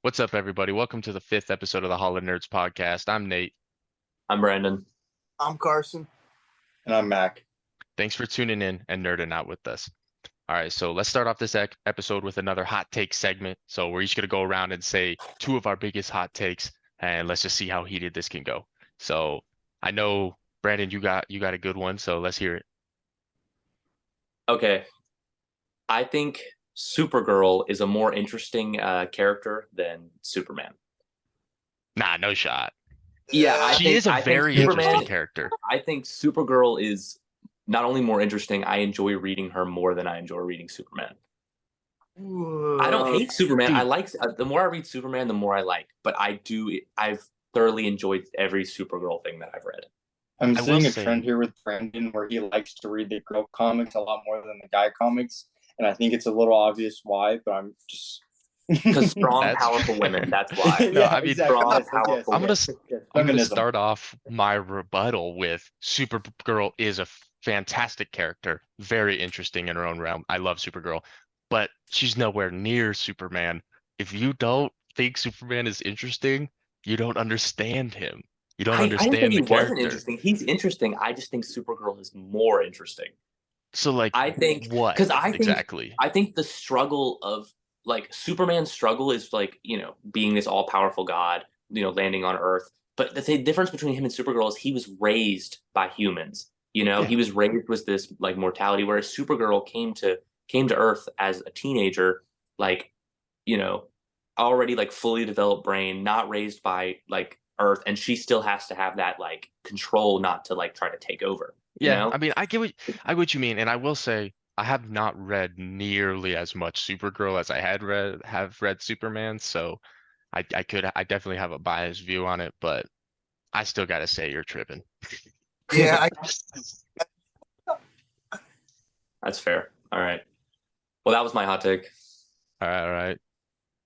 What's up, everybody? Welcome to the fifth episode of the Hall of Nerds podcast. I'm Nate. I'm Brandon. I'm Carson. And I'm Mac. Thanks for tuning in and nerding out with us. All right, so let's start off this episode with another hot take segment. So we're each going to go around and say two of our biggest hot takes, and let's just see how heated this can go. So I know, Brandon, you got a good one, so let's hear it. Okay. I think Supergirl is a more interesting character than Superman. Nah, no shot. Yeah, She is a very interesting character. I think Supergirl is not only more interesting, I enjoy reading her more than I enjoy reading Superman. I don't hate Superman. Dude. I like the more I read Superman, the more I like. But I've thoroughly enjoyed every Supergirl thing that I've read. I'm I seeing will a say- trend here with Brandon where he likes to read the girl comics a lot more than the guy comics. And I think it's a little obvious why, but I'm just Because strong, That's- powerful women, that's why. No, I mean, strong, Yes, powerful I'm gonna yes, yes. I'm going to Feminism. start off my rebuttal with Supergirl is a fantastic character, very interesting in her own realm. I love Supergirl, but she's nowhere near Superman. If you don't think Superman is interesting, you don't understand him. You don't I didn't understand think he the wasn't character. interesting. He's interesting. I just think Supergirl is more interesting. So, like, I think what 'cause I think- exactly? I think the struggle of Superman's struggle is being this all powerful god, landing on Earth. But the difference between him and Supergirl is he was raised by humans. Yeah. He was raised with this mortality, whereas Supergirl came to Earth as a teenager, already fully developed brain, not raised by Earth, and she still has to have that control not to try to take over. Yeah, I mean, I get what you mean, and I will say I have not read nearly as much Supergirl as I have read Superman, so I definitely have a biased view on it, but I still gotta say you're tripping. Yeah, That's fair. All right. Well, that was my hot take. All right.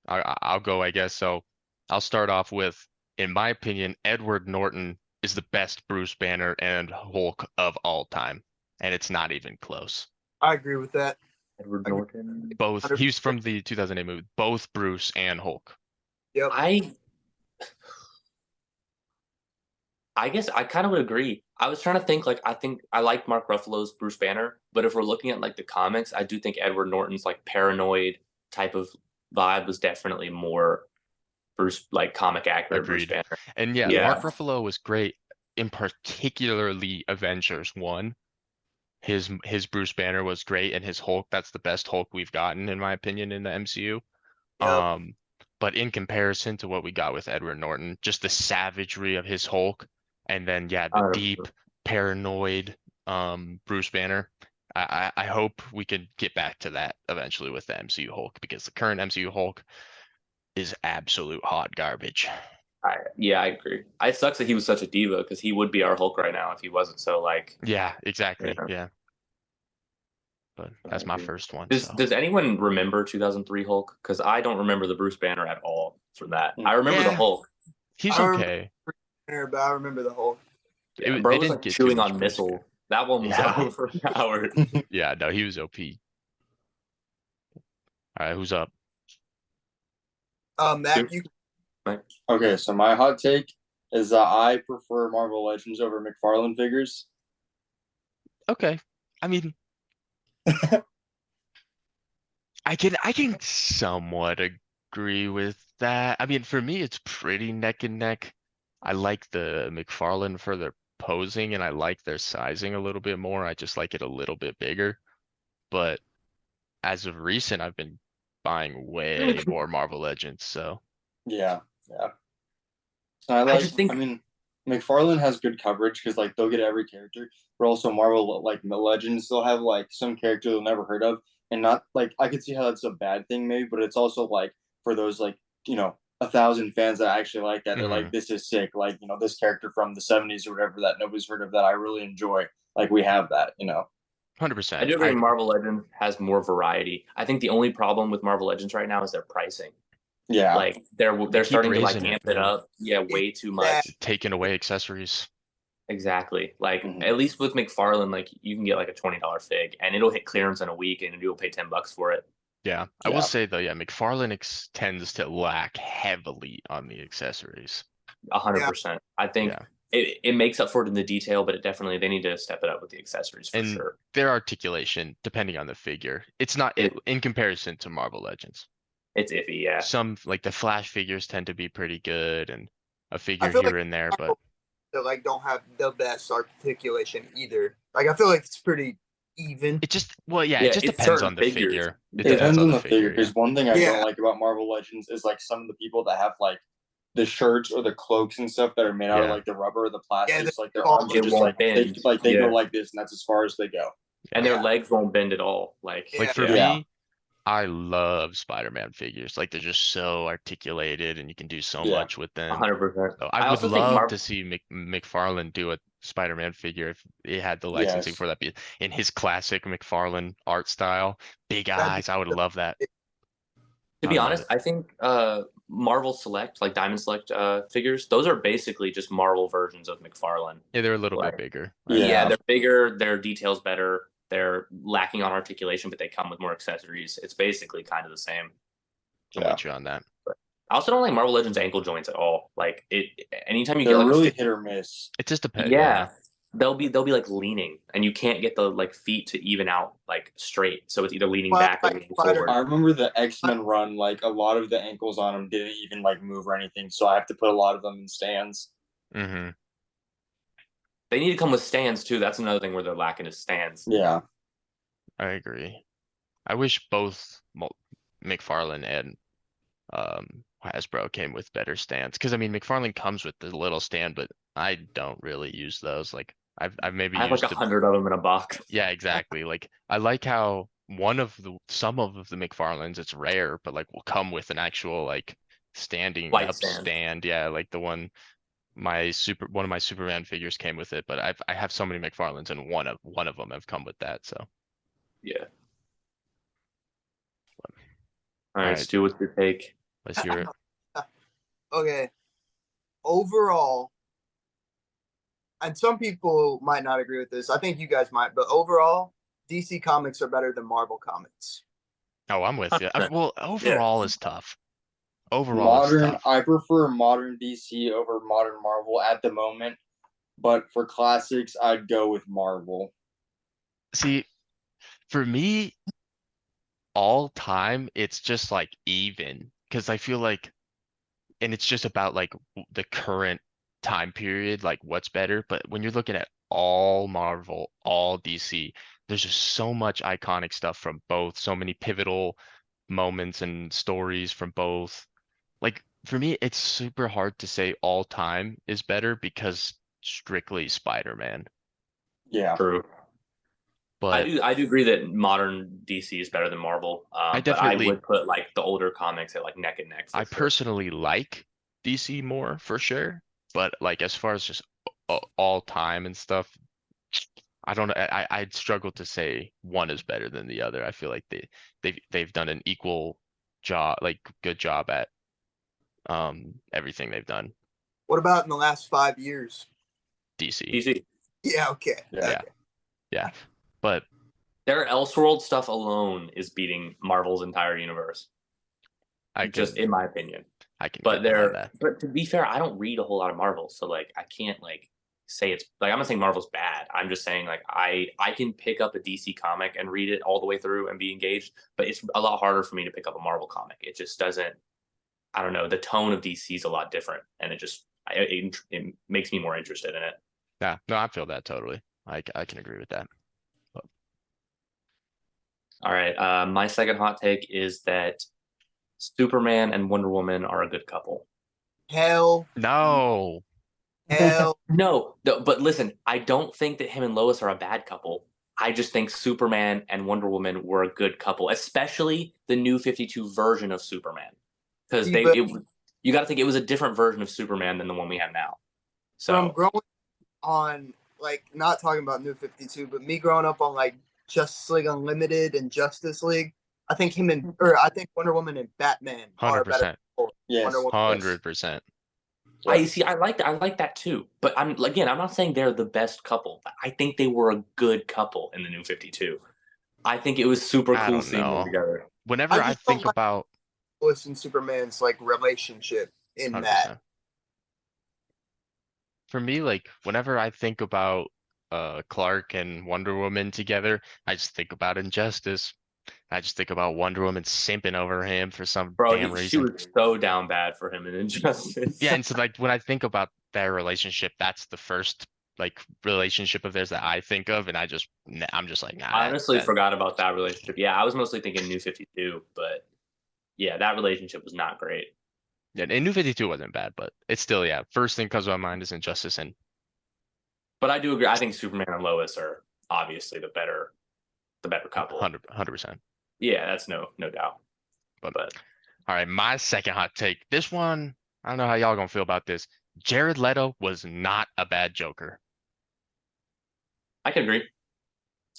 I'll go, I guess. So I'll start off with, in my opinion, Edward Norton is the best Bruce Banner and Hulk of all time, and it's not even close. I agree with that. Edward I agree. Norton. Both, he was from the 2008 movie, both Bruce and Hulk. Yep. I guess I kind of would agree. I was trying to think I think I like Mark Ruffalo's Bruce Banner, but if we're looking at the comics, I do think Edward Norton's paranoid type of vibe was definitely more Bruce comic accurate Bruce Agreed. Banner. And yeah, Yeah. Mark Ruffalo was great in particularly Avengers 1. His Bruce Banner was great, and his Hulk, that's the best Hulk we've gotten, in my opinion, in the MCU. Yep. But in comparison to what we got with Edward Norton, just the savagery of his Hulk, and then the 100%. deep paranoid Bruce Banner. I hope we can get back to that eventually with the MCU Hulk, because the current MCU Hulk is absolute hot garbage. Yeah, I agree. It sucks that he was such a diva because he would be our Hulk right now if he wasn't so Yeah, exactly. Yeah. Yeah. But that's my first one. Does anyone remember 2003 Hulk? Because I don't remember the Bruce Banner at all from that. I remember the Yeah. Hulk. He's I remember- okay. But I remember the whole. It- Bro they was didn't get too chewing much on Bruce missiles. Banner. That one was Yeah. overpowered. Yeah, no, he was OP. All right, who's up? Matt, Super- you Okay, so my hot take is that I prefer Marvel Legends over McFarlane figures. Okay. I mean, I can somewhat agree with that. I mean, for me, it's pretty neck and neck. I like the McFarlane for their posing, and I like their sizing a little bit more. I just like it a little bit bigger. But as of recent, I've been buying way more Marvel Legends, so Yeah. just think- I mean, McFarlane has good coverage because they'll get every character, but also Marvel Legends they'll have some character they'll never heard of, and not I could see how that's a bad thing maybe, but it's also for those 1,000 fans that actually like that. They're like, this is sick. This character from the 70s or whatever that nobody's heard of that I really enjoy. We have that. 100%. I do agree Marvel Legends has more variety. I think the only problem with Marvel Legends right now is their pricing. Yeah. They're starting to raising amp it, it up. Yeah, way too much. Yeah. Taking away accessories. Exactly. Mhm. At least with McFarlane, you can get a $20 fig and it'll hit clearance in a week and you'll pay $10 for it. Yeah, I will Yeah. say though, yeah, McFarlane tends to lack heavily on the accessories. 100%. I think Yeah, it makes up for it in the detail, but they need to step it up with the accessories for and sure. their articulation, depending on the figure, it's not in comparison to Marvel Legends. It's iffy, yeah. Some like the Flash figures tend to be pretty good, and a I figure feel like here and there, but that like don't have the best articulation either. Like I feel like it's pretty even. it just well, yeah, it Yeah, just it's depends certain on the figures. figure. It It Yeah. depends depends on on the the figure. figure, yeah. Because one thing I Yeah. don't like about Marvel Legends is like some of the people that have like the shirts or the cloaks and stuff that are made out of Yeah. like the rubber or the Yeah, plastics. Like their all arms are It just won't like bend. they go Yeah. like this, and that's as far as they go. And Yeah. their legs won't bend at all. Like, Yeah. Like for yeah. me, I love Spider-Man figures. Like they're just so articulated and you can do so Yeah. much with them. 100%. So I I would also think love to see McFarlane do a Spider-Man figure if it had the licensing Yes. for that in his classic McFarlane art style. Big That'd be eyes. I would love that. to I be would love honest, it. I think Marvel Select, like Diamond Select figures, those are basically just Marvel versions of McFarlane. Yeah, they're a little Like, bit bigger. yeah, they're bigger, their details better, they're lacking on articulation, but they come with more accessories. It's basically kind of the same. I'm with you on that. I also don't like Marvel Legends ankle joints at all. Like anytime you get They're like really hit or miss. It just depends. yeah, they'll be like leaning, and you can't get the like feet to even out like straight. So it's either leaning Well, back or like leaning Spider- forward. I remember the X-Men run, like a lot of the ankles on them didn't even like move or anything, so I have to put a lot of them in stands. Mm-hmm. They need to come with stands too. That's another thing where they're lacking is stands. Yeah. I agree. I wish both McFarlane and Hasbro came with better stands. Because I mean, McFarlane comes with the little stand, but I don't really use those. Like I've maybe I have like used 100 of them in a box. yeah, exactly. Like I like how some of the McFarlanes, it's rare, but like will come with an actual like standing Light up stand. stand. Yeah, like the one one of my Superman figures came with it, but I have so many McFarlanes and one of them have come with that. So Yeah. all All right, right, Stu, what's your take? let's hear it. Okay. Overall, and some people might not agree with this. I think you guys might, but overall, DC comics are better than Marvel comics. Oh, I'm with you. Well, overall is tough. Overall is Modern, tough. I prefer modern DC over modern Marvel at the moment, but for classics, I'd go with Marvel. See, for me, all time, it's just like even because I feel like, and it's just about like the current time period, like what's better. But when you're looking at all Marvel, all DC, there's just so much iconic stuff from both, so many pivotal moments and stories from both. Like for me, it's super hard to say all time is better because strictly Spider-Man. Yeah. True. But I do agree that modern DC is better than Marvel. I But I definitely, would put like the older comics at like neck and neck for I sure. personally like DC more for sure. But like as far as just all time and stuff, I don't know. I'd struggle to say one is better than the other. I feel like they've done an equal job, like good job at everything they've done. What about in the last 5 years? DC. DC. Yeah, okay. Yeah. Yeah. But Their Elseworld stuff alone is beating Marvel's entire universe. Just in my opinion. I can But get behind that. but to be fair, I don't read a whole lot of Marvel, so like I can't like say it's like I'm not saying Marvel's bad. I'm just saying like I can pick up a DC comic and read it all the way through and be engaged, but it's a lot harder for me to pick up a Marvel comic. It just doesn't. I don't know. The tone of DC is a lot different, and it makes me more interested in it. Yeah, no, I feel that totally. I can agree with that. But All right. My second hot take is that Superman and Wonder Woman are a good couple. Hell no. No, but listen, I don't think that him and Lois are a bad couple. I just think Superman and Wonder Woman were a good couple, especially the new 52 version of Superman. Because you got to think it was a different version of Superman than the one we have now. So from growing on, like, not talking about New 52, but me growing up on like Justice League Unlimited and Justice League, I think I think Wonder Woman and Batman are better. 100%. Yes. 100%. I see. I like that. I like that too. But I'm not saying they're the best couple. I think they were a good couple in the new 52. I think it was super I cool don't seeing them know. together. Whenever I I just don't think like about Lois and Superman's like relationship in that. 100%. For me, like whenever I think about Clark and Wonder Woman together, I just think about Injustice. I just think about Wonder Woman simping over him for some Bro, damn she reason. was so down bad for him in Injustice. Yeah, and so like when I think about their relationship, that's the first like relationship of theirs that I think of, and I'm just like, nah, I that honestly that forgot about that relationship. Yeah, I was mostly thinking New 52, but yeah, that relationship was not great. yeah, and New 52 wasn't bad, but it's still yeah. First thing comes to my mind is Injustice and But I do agree. I think Superman and Lois are obviously the better couple. 100%. Yeah, that's no doubt. But But all right, my second hot take. This one, I don't know how y'all gonna feel about this. Jared Leto was not a bad Joker. I can agree.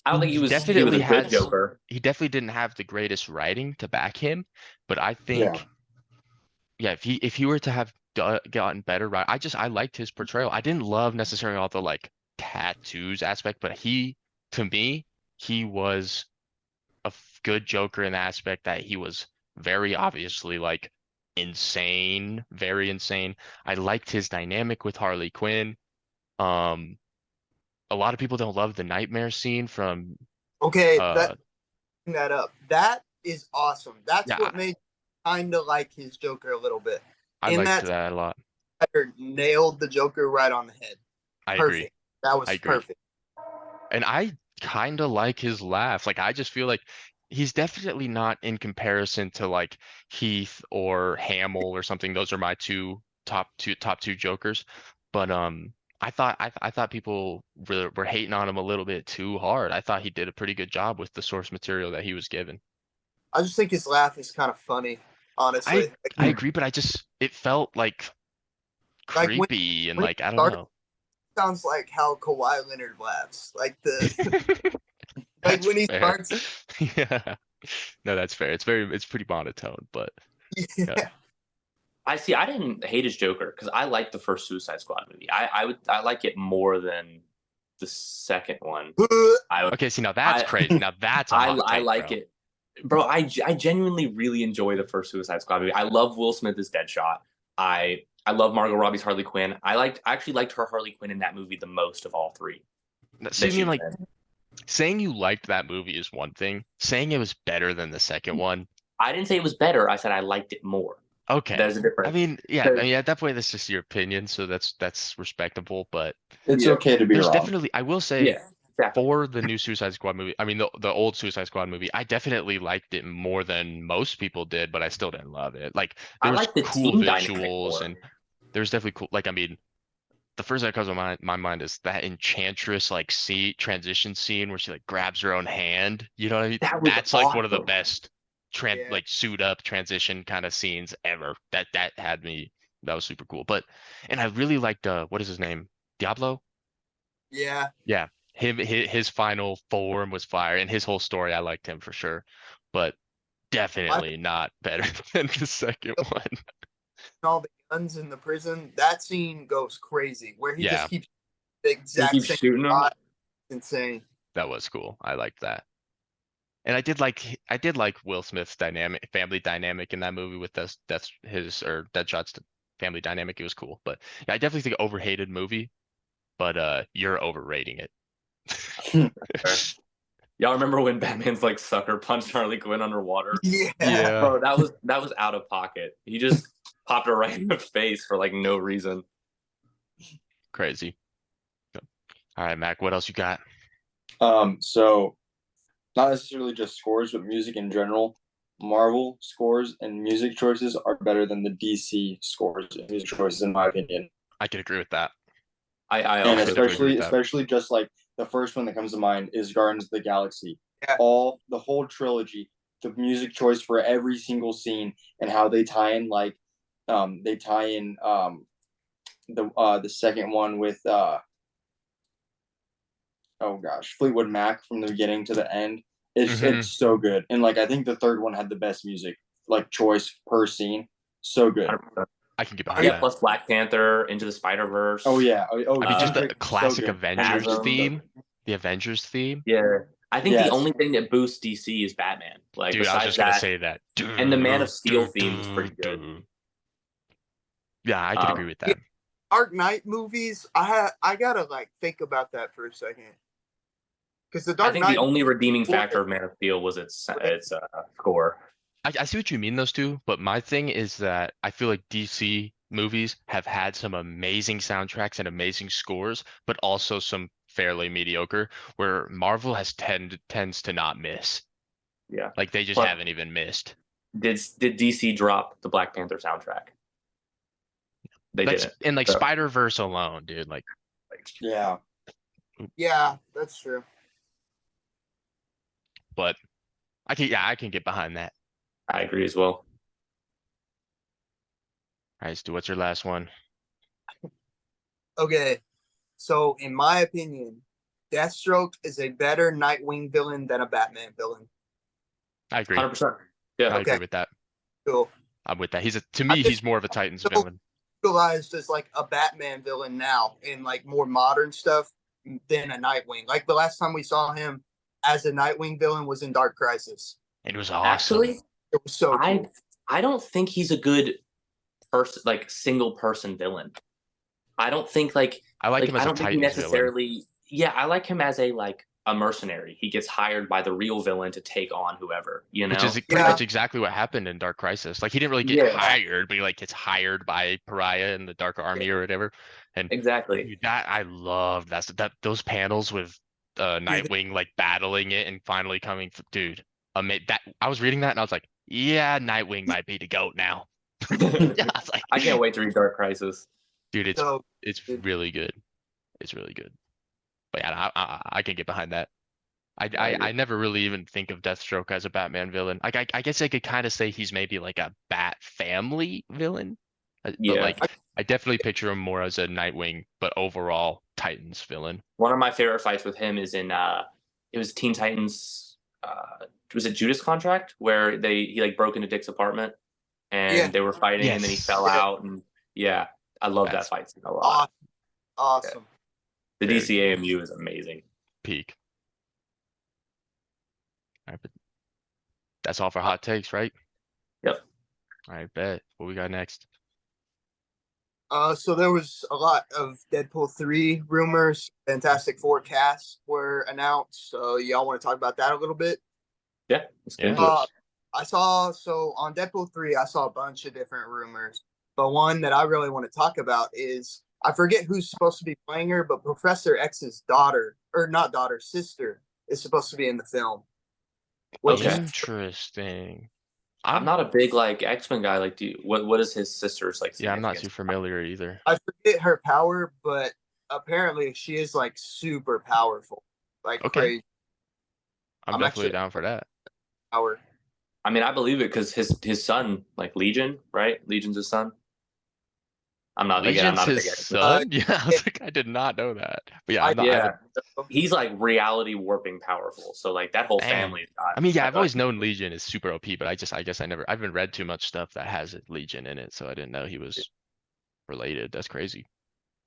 I don't think He he was definitely a good has Joker. he definitely didn't have the greatest writing to back him, but I Yeah. think yeah, if he were to have gotten better, right? I liked his portrayal. I didn't love necessarily all the like tattoos aspect, but to me he was a good Joker in the aspect that he was very obviously like insane, very insane. I liked his dynamic with Harley Quinn. Um, a lot of people don't love the nightmare scene from Okay, uh bring that up. That is awesome. That's yeah, what made kind of like his Joker a little bit. I In liked that that a lot. Snyder nailed the Joker right on the head. I agree. Perfect. That I was agree. perfect. And I kind of like his laugh. Like I just feel like he's definitely not in comparison to like Heath or Hamill or something. Those are my top two Jokers. But I thought people were hating on him a little bit too hard. I thought he did a pretty good job with the source material that he was given. I just think his laugh is kind of funny, I honestly. I agree, but it felt like Like creepy and when he like I don't started, know. it sounds like how Kawhi Leonard laughs. Like the like That's when he fair. starts. Yeah. No, that's fair. It's pretty monotone, but yeah. Yeah. I see. I didn't hate his Joker because I liked the first Suicide Squad movie. I like it more than the second one. I would Okay, see now that's I crazy. Now that's a hot I take, like bro. it, bro. I genuinely really enjoy the first Suicide Squad movie. I love Will Smith as Deadshot. I love Margot Robbie's Harley Quinn. I actually liked her Harley Quinn in that movie the most of all three So that you she mean was like in. saying you liked that movie is one thing. Saying it was better than the second one. I didn't say it was better. I said I liked it more. Okay. There's a difference. I mean at that point that's just your opinion, so that's respectable, but It's Yeah, okay to be there's wrong. definitely I will say yeah, exactly. for the new Suicide Squad movie, I mean the old Suicide Squad movie, I definitely liked it more than most people did, but I still didn't love it. Like there I was like the cool team dynamic visuals more. and there's definitely cool like I mean the first thing that comes to my mind is that Enchantress like transition scene where she like grabs her own hand. You know what I mean? That was That's like one of the awesome. best Yeah. like suit up transition kind of scenes ever. That had me that was super cool. But and I really liked what is his name? Diablo? Yeah. Yeah. His final form was fire and his whole story I liked him for sure. But My definitely not better than the second one. all the guns in the prison. That scene goes crazy where he just Yeah, keeps the He exact keeps same shooting them. shot. Insane. that was cool. I liked that. And I did like Will Smith's family dynamic in that movie with that's his or Deadshot's family dynamic. It was cool, but yeah, I definitely think overhated movie. But you're overrating it. Y'all remember when Batman's like sucker punched Harley Quinn underwater? Yeah. Yeah, Bro, that was out of pocket. He just popped her right in the face for like no reason. crazy. All right, Mac, what else you got? So not necessarily just scores, but music in general. Marvel scores and music choices are better than the DC scores and music choices, in my opinion. I can agree with that. I And I can also definitely agree with that. especially just like the first one that comes to mind is Guardians of the Galaxy. Yeah. The whole trilogy, the music choice for every single scene and how they tie in the second one with oh gosh, Fleetwood Mac from the beginning to the end. Hmm. It's so good. And like I think the third one had the best music like choice per scene. So good. I can get behind Yeah, Yeah. that. plus Black Panther, Into the Spider Verse. Oh yeah. Oh I mean, just the Soundtrack is so classic good. Avengers Chasm. theme, the Avengers theme. Yeah, I think the Yes. only thing that boosts DC is Batman. Like Dude, I was besides just gonna that, say that. and the Man of Steel theme is pretty good. Yeah, I could agree with Yeah, that. Dark Knight movies, I gotta like think about that for a second. Because the I Dark think the Knight only redeeming factor of Man of Steel was its score. I see what you mean, those two, but my thing is that I feel like DC movies have had some amazing soundtracks and amazing scores, but also some fairly mediocre, where Marvel tends to not miss. Yeah. Like they just But haven't even missed. did DC drop the Black Panther soundtrack? They Like didn't. in like So, Spider-Verse alone, dude. Like, Yeah. Yeah, that's true. but I can get behind that. I agree as well. All right, Stu, what's your last one? Okay, so in my opinion, Deathstroke is a better Nightwing villain than a Batman villain. I agree. 100%. Yeah. I Okay, agree with that. cool. I'm with that. To I me, just he's more of a Titans feel villain. utilized as like a Batman villain now in like more modern stuff than a Nightwing. Like the last time we saw him as a Nightwing villain was in Dark Crisis. It was awesome. Actually, It was so I cool. I don't think he's a good person, like single person villain. I don't think I like him I as a don't think he Titans villain. necessarily. Yeah, I like him as a mercenary. He gets hired by the real villain to take on whoever. You Which is know. pretty Yeah. much exactly what happened in Dark Crisis. Like he didn't really get Yeah. hired, but he like gets hired by Pariah in the Dark Army or whatever. And Exactly. dude, that I loved that those panels with Nightwing like battling it and finally coming. Dude, that I was reading that and I was like, yeah, Nightwing might be the GOAT now. Yeah, I was like, I can't wait to read Dark Crisis. dude, So it's really good. It's really good. But yeah, I can get behind that. I never really even think of Deathstroke as a Batman villain. Like I guess I could kind of say he's maybe like a Bat family villain, but Yeah. like I definitely picture him more as a Nightwing, but overall Titans villain. One of my favorite fights with him is in it was Teen Titans. Was it Judas Contract where he like broke into Dick's apartment and Yeah. they were fighting and then he Yes. fell out and yeah, I love that That's fight scene a lot. awesome. The very DCAMU is amazing. peak. All right, but that's all for hot takes, right? Yep. All right, bet. What we got next? So there was a lot of Deadpool 3 rumors. Fantastic Four casts were announced. So y'all want to talk about that a little bit? Yeah, let's get Yeah. into it. I saw on Deadpool 3, I saw a bunch of different rumors. But one that I really want to talk about is I forget who's supposed to be playing her, but Professor X's daughter, or not daughter, sister, is supposed to be in the film. Which Okay. is Interesting. I'm not a big like X-Men guy. Like, what is his sister's like? Yeah, I'm not too significance? familiar either. I forget her power, but apparently she is like super powerful. Like Okay. crazy I'm I'm definitely actually- down for that. power. I mean, I believe it because his son, like Legion, right? Legion's his son. I'm not Legion's I'm not a his big X-Men. son? Yeah, I was like, I did not know that. But yeah, I'm not. Yeah, he's like reality warping powerful. So like that whole Damn. family. I mean, yeah, I've always known Legion is super OP, but I guess I haven't read too much stuff that has Legion in it, so I didn't know he was related. That's crazy.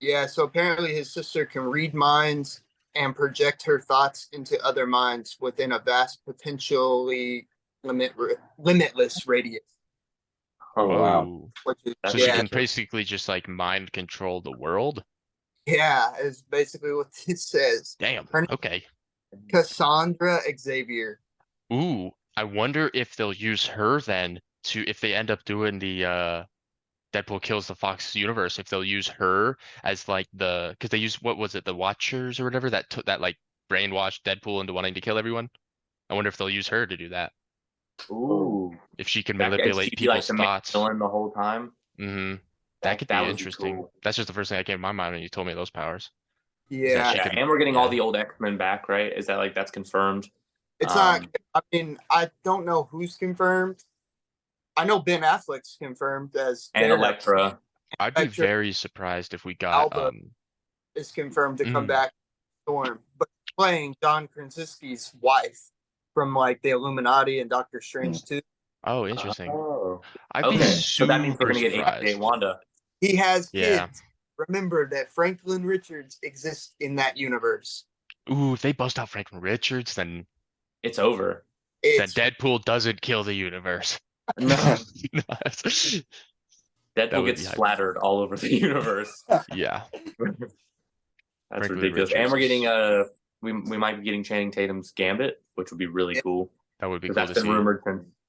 Yeah, so apparently his sister can read minds and project her thoughts into other minds within a vast, potentially limitless radius. Oh wow. Whoa. Which is, That's So she yeah, can basically just like mind control the world? yeah, is basically what it says. Damn. Her- Okay. Cassandra Xavier. Ooh, I wonder if they'll use her then if they end up doing the Deadpool kills the Fox universe, if they'll use her as like because they use, what was it, the Watchers or whatever that like brainwashed Deadpool into wanting to kill everyone. I wonder if they'll use her to do that. Ooh. If she can That guy- manipulate she'd be, like, people's the main thoughts. villain the whole time. Mm-hmm. That could be would interesting. cool. That's just the first thing that came to my mind when you told me those powers. Yeah, She Yeah, could- and we're getting all yeah. the old X-Men back, right? Is that like that's confirmed? it's not. I mean, I don't know who's confirmed. I know Ben Affleck's confirmed as And Daredevil. Elektra. I'd be Actually, very surprised if we got Alba is confirmed to come Mm. back. Storm, but playing John Krasinski's wife from like the Illuminati and Doctor Strange too. Oh, interesting. Oh. I'd be Okay, so that means we're super gonna get surprised. AJ Wanda. He has Yeah. kids. Remember that Franklin Richards exists in that universe. Ooh, if they bust out Franklin Richards, then it's over. Then It's Deadpool doesn't kill the universe. No, That Deadpool would be gets hype. splattered all over the universe. Yeah, That's Franklin ridiculous. And Richards we're getting is we might be getting Channing Tatum's Gambit, which would be really yeah, cool that would be because cool that's to been see. rumored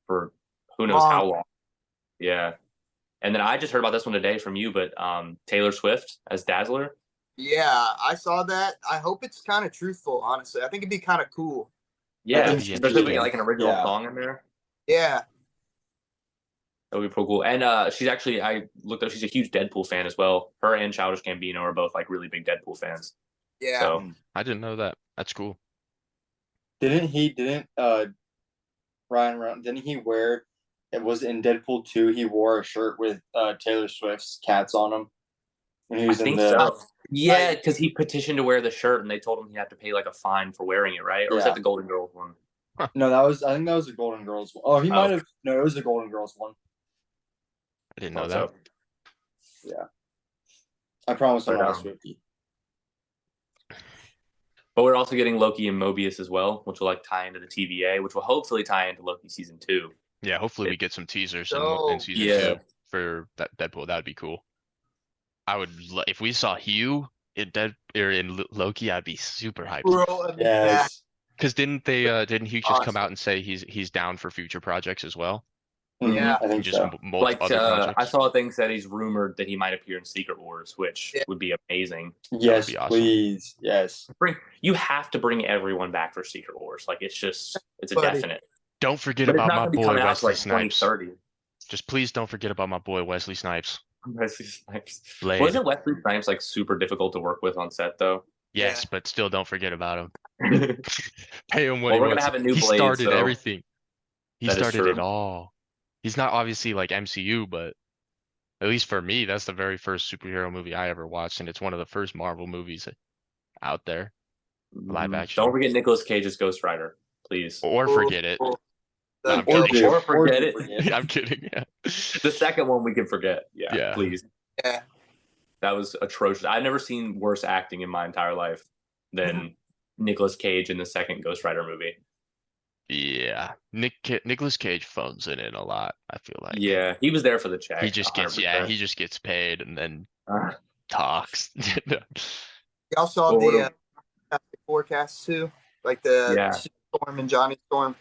for who knows long. how long. Yeah. And then I just heard about this one today from you, but Taylor Swift as Dazzler. Yeah, I saw that. I hope it's kind of truthful, honestly. I think it'd be kind of cool. I Yeah, That'd think be so especially if we too. get interesting. like an original Yeah. song in there. Yeah. That would be pretty cool. And she's actually I looked up. She's a huge Deadpool fan as well. Her and Childish Gambino are both like really big Deadpool fans. Yeah. So I didn't know that. That's cool. Didn't Ryan Reynolds, didn't he wear, it was in Deadpool 2, he wore a shirt with Taylor Swift's cats on him when he I was in think the so. Yeah, Right. because he petitioned to wear the shirt, and they told him he had to pay like a fine for wearing it, right? Or was that Yeah. the Golden Girls one? No, I think that was the Golden Girls one. Oh, he might have, no, it was the Golden Girls one. I didn't know Also, that. I promise I'm But, not a Swiftie. but we're also getting Loki and Mobius as well, which will like tie into the TVA, which will hopefully tie into Loki season 2. Yeah, hopefully we get some teasers in So, season yeah. 2 for that Deadpool. That would be cool. If we saw Hugh in Loki, I'd be super hyped. Bro, that'd be bad. Yes. Because didn't Hugh just come Awesome. out and say he's down for future projects as well? Yeah. I think Just so. multiple other I projects. saw a thing said he's rumored that he might appear in Secret Wars, which Yeah. would be amazing. Yes, be awesome. please. Yes. You have to bring everyone back for Secret Wars. Like it's a Buddy. definite. Don't forget But it's about not my going to be boy coming out to Wesley like Snipes. 2030. Just please don't forget about my boy Wesley Snipes. Wesley Snipes. Blade. Wasn't Wesley Snipes like super difficult to work with on set though? Yes, Yeah. but still don't forget about him. That Pay him what Well, he we're gonna wants. have a new He Blade, started so everything. He that is started true. it all. He's not obviously like MCU, but at least for me, that's the very first superhero movie I ever watched, and it's one of the first Marvel movies out there. Live action. Don't forget Nicolas Cage as Ghost Rider, please. Or forget it. Oh, No, I'm that'd be kidding. Or forget it. I'm kidding. Yeah. The second one we can forget. Yeah, Yeah. please. Yeah. That was atrocious. I've never seen worse acting in my entire life than Nicolas Cage in the second Ghost Rider movie. Yeah. Nicolas Cage phones it in a lot, I feel like. Yeah, he was there for the check. He just gets 100%. he just gets paid and then Uh, talks. Y'all saw Well, the forecast too? Like the Yeah. Storm and Johnny Storm.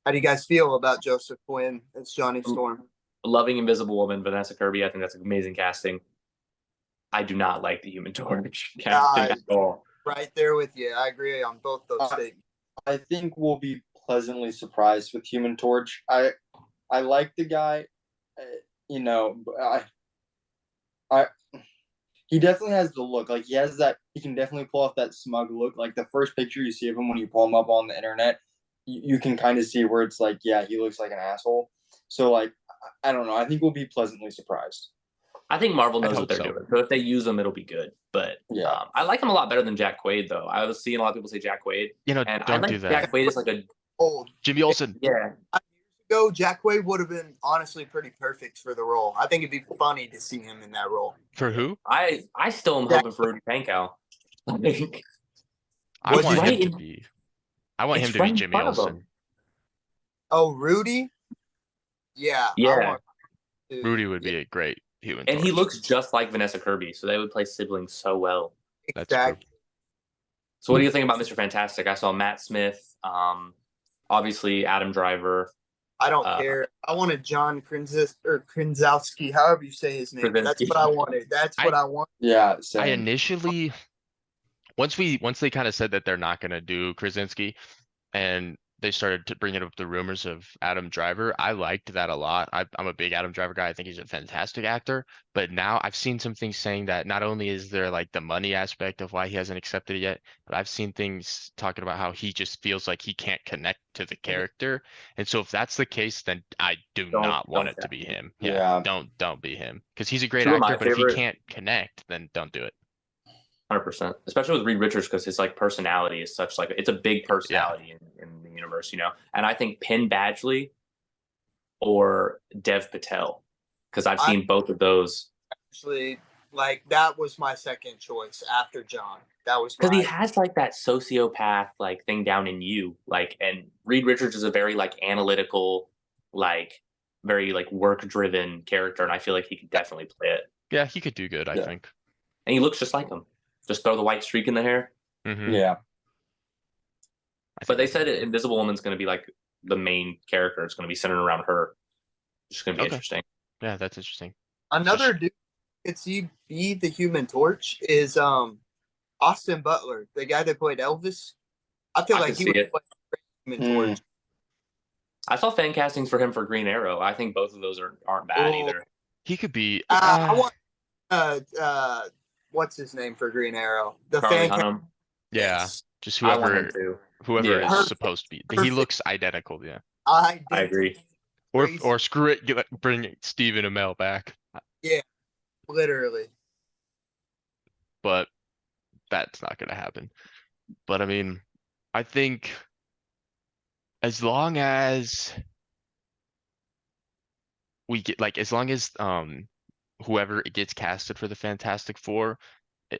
How do you guys feel about Joseph Quinn as Johnny Storm? Loving Invisible Woman, Vanessa Kirby. I think that's amazing casting. I do not like the Human Torch casting at all. Right there with you. I agree on both those statements. I think we'll be pleasantly surprised with Human Torch. I like the guy, you know. He definitely has the look. Like he can definitely pull off that smug look. Like the first picture you see of him when you pull him up on the internet, you can kind of see where it's like, yeah, he looks like an asshole. So like, I don't know. I think we'll be pleasantly surprised. I think Marvel I knows hope what they're so. doing. So if they use them, it'll be good. But Yeah. I like him a lot better than Jack Quaid, though. I was seeing a lot of people say Jack Quaid, and I Don't like do that. Jack Quaid is like a Old. Jimmy Olsen. yeah. Ago, Jack Quaid would have been honestly pretty perfect for the role. I think it'd be funny to see him in that role. For who? I still am hoping for Rudy Pankow. Like, I Was want he him right to be. I want it's him to right be in Jimmy front of Olsen. him. Oh, Rudy? Yeah. Yeah. I want to- Rudy would be a great human. And he Torch. looks just like Vanessa Kirby, so they would play siblings so well. That's true. Exactly. So what do you think about Mr. Fantastic? I saw Matt Smith, obviously Adam Driver. I don't care. I wanted John Krinzowski, however you say his name. That's Krasinski. what I wanted. That's what I want. Yeah. I Same. initially, once they kind of said that they're not going to do Krasinski, and they started to bring up the rumors of Adam Driver, I liked that a lot. I'm a big Adam Driver guy. I think he's a fantastic actor. But now I've seen some things saying that not only is there like the money aspect of why he hasn't accepted it yet, but I've seen things talking about how he just feels like he can't connect to the character. And so if that's the case, then I do not want it to be him. Yeah. Don't be him. Because he's a great Two of my actor, but if he favorite- can't connect, then don't do it. 100%, especially with Reed Richards, because his like personality is such like it's a big personality in the universe, you know. And I think Penn Badgley or Dev Patel, because I've seen both of those. Actually, like that was my second choice after John. That was Because he my has like that sociopath like thing down in you, like, and Reed Richards is a very like analytical, like very like work driven character, and I feel like he could definitely play it. Yeah, he could do good, I Yeah. think. And he looks just like him. Just throw the white streak in the hair. Hmm. Yeah. But they said Invisible Woman's going to be like the main character. It's going to be centered around her. It's going to be Okay. interesting. Yeah, that's interesting. another dude could see be the Human Torch is Austin Butler, the guy that played Elvis. I feel I like could he see would it. play Human Hmm. Torch. I saw fan castings for him for Green Arrow. I think both of those aren't bad Oh. either. He could be. I want what's his name for Green Arrow? The Charlie fan Hunnam. Yeah, Yes. just I want him whoever to. Yeah. is Perfect. supposed to be. He Perfect. looks identical. Yeah. I agree. Crazy. Or screw it, bring Stephen Amell back. Literally. But that's not gonna happen. But I mean, I think as long as we get like, as long as whoever gets casted for the Fantastic Four,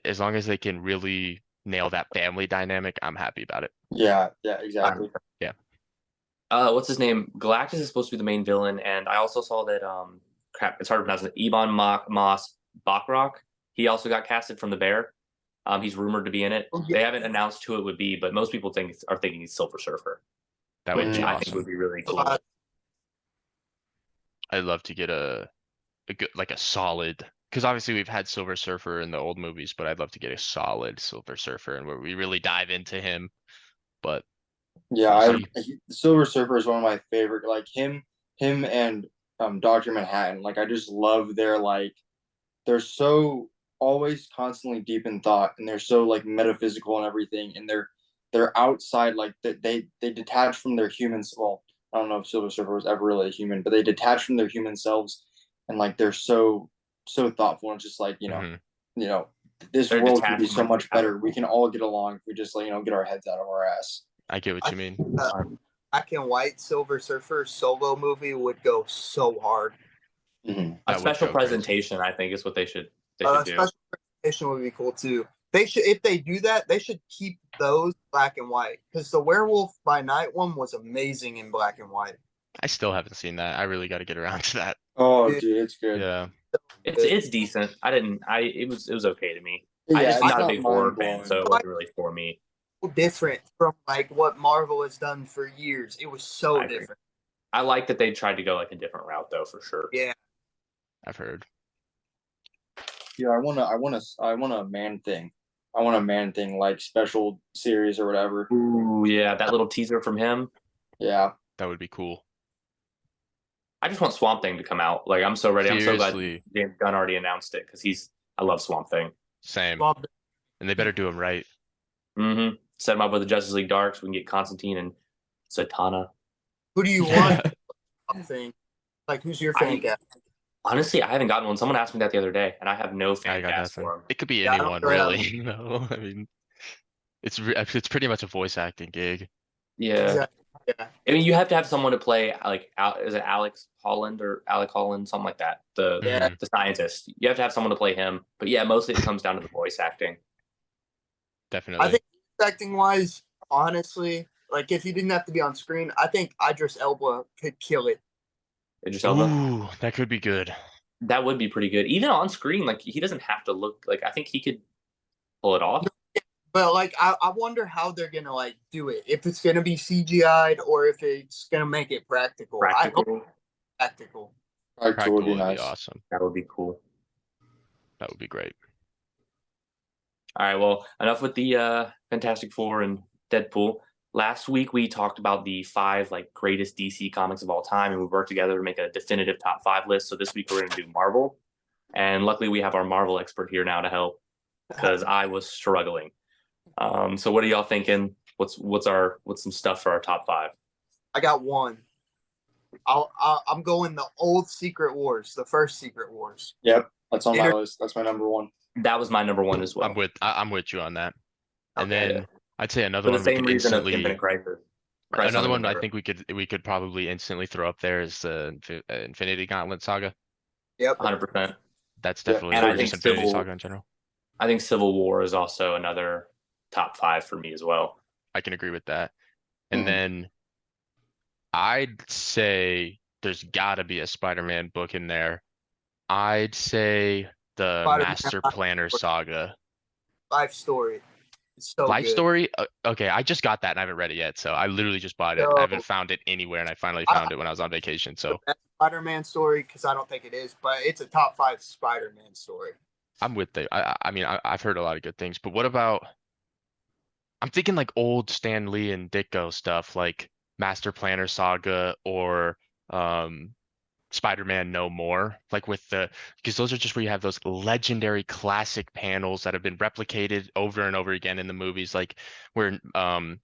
as long as they can really nail that family dynamic, I'm happy about it. Yeah. Exactly. Yeah. What's his name? Galactus is supposed to be the main villain, and I also saw that crap, it's hard to pronounce it. Ebon Moss Bachrach. He also got casted from The Bear. He's rumored to be in it. Oh, yeah. They haven't announced who it would be, but most people are thinking he's Silver Surfer, That would which be I think awesome. would be really cool. I'd love to get a good, like a solid, because obviously we've had Silver Surfer in the old movies, but I'd love to get a solid Silver Surfer and where we really dive into him. But Yeah, we'll see. Silver Surfer is one of my favorite. Like him and Dr. Manhattan. Like I just love their like they're so always constantly deep in thought, and they're so like metaphysical and everything, and they're outside like they detach from their humans. Well, I don't know if Silver Surfer was ever really a human, but they detach from their human selves, and like they're so thoughtful and just like Mhm. This They're world could be detached so from much better. reality. We can all get along if we just like get our heads out of our ass. I get what you mean. Black and white Silver Surfer solo movie would go so hard. Mm-hmm. A That would special go crazy. presentation, I think, is what they should do. Special presentation would be cool too. They should, if they do that, they should keep those black and white because the Werewolf by Night one was amazing in black and white. I still haven't seen that. I really got to get around to that. Oh, Dude. dude, it's good. Yeah. It's decent. It was okay to me. Yeah, I just it's not a big horror fan, mind-blowing. so it wasn't really for me. Different from like what Marvel has done for years. It was so I agree. different. I like that they tried to go like a different route, though, for sure. Yeah. I've heard. Yeah, I want a man thing. I want a man thing like special series or whatever. Ooh, yeah, that little teaser from him. Yeah. That would be cool. I just want Swamp Thing to come out. Like, I'm so ready. I'm so glad Seriously. James Gunn already announced it because I love Swamp Thing. Same. Well, And they better do him right. Mm-hmm. Set him up with the Justice League Dark so we can get Constantine and Zatanna. who do you want? Thing like who's your fan cast? Honestly, I haven't gotten one. Someone asked me that the other day, and I have no I fan got cast nothing. for him. It could be Yeah, I don't anyone, know. really. You know, I mean, it's pretty much a voice acting gig. Yeah. Exactly. Yeah. I mean, you have to have someone to play, like, is it Alex Holland or Alec Holland, something like that? Yeah. The scientist. You have to have someone to play him. But yeah, mostly it comes down to the voice acting. Definitely. I think acting wise, honestly, like if he didn't have to be on screen, I think Idris Elba could kill it. Idris Elba? Ooh, that could be good. That would be pretty good. Even on screen, like, he doesn't have to look like, I think he could pull it off. But like I wonder how they're gonna like do it. If it's gonna be CGI'd or if it's gonna make it practical. I hope Practical. practical. Practical would be Practical would nice. be awesome. That would be cool. That would be great. All right, well, enough with the Fantastic Four and Deadpool. Last week we talked about the 5 like greatest DC comics of all time, and we worked together to make a definitive top 5 list. So this week we're going to do Marvel, and luckily we have our Marvel expert here now to help because I was struggling. So what are y'all thinking? What's some stuff for our top 5? I got one. I'm going the old Secret Wars, the first Secret Wars. Yep, that's on my list. That's my number one. That was my number 1 as well. I'm with you on that. And Okay. then I'd say another For the one we same could reason as instantly. Infinite Crisis. Crisis Another on one I Infinite think we could probably instantly throw up there is the Infinity Gauntlet saga. Yep. 100%. That's Yeah. definitely, And or I think just Infinity Saga in general. Civil War is also another top 5 for me as well. I can agree with that. And Mhm. then I'd say there's gotta be a Spider-Man book in there. I'd say the Spider-Man Master Planner Saga. life story. It's so Life good. Story? Okay, I just got that and I haven't read it yet, so I literally just bought it. I haven't So found it anywhere, and I finally I found it when I was on vacation. the So best Spider-Man story because I don't think it is, but it's a top 5 Spider-Man story. I'm with it. I mean, I've heard a lot of good things, but what about? I'm thinking like old Stan Lee and Ditko stuff, like Master Planner Saga or um Spider-Man No More, like with the because those are just where you have those legendary classic panels that have been replicated over and over again in the movies, like where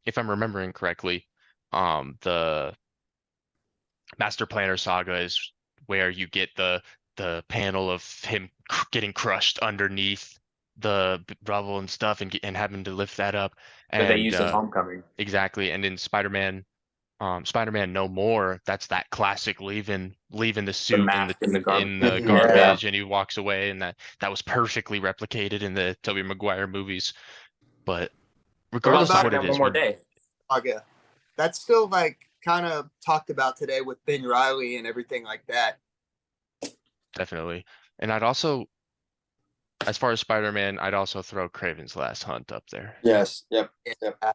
if I'm remembering correctly, the Master Planner Saga is where you get the panel of him getting crushed underneath the rubble and stuff and having to lift that up That they and used in Homecoming. exactly, and in Spider-Man No More, that's that classic leaving the The suit mask in the garbage. in the Mhm. Yeah. garbage and he walks away, and that was perfectly replicated in the Tobey Maguire movies. But What about What regardless of about what it Spider-Man One is, More when Day? Saga? That's still like kind of talked about today with Ben Riley and everything like that. definitely, and I'd also, as far as Spider-Man, I'd also throw Kraven's Last Hunt up there. Yes. Yep. Yep. Yeah.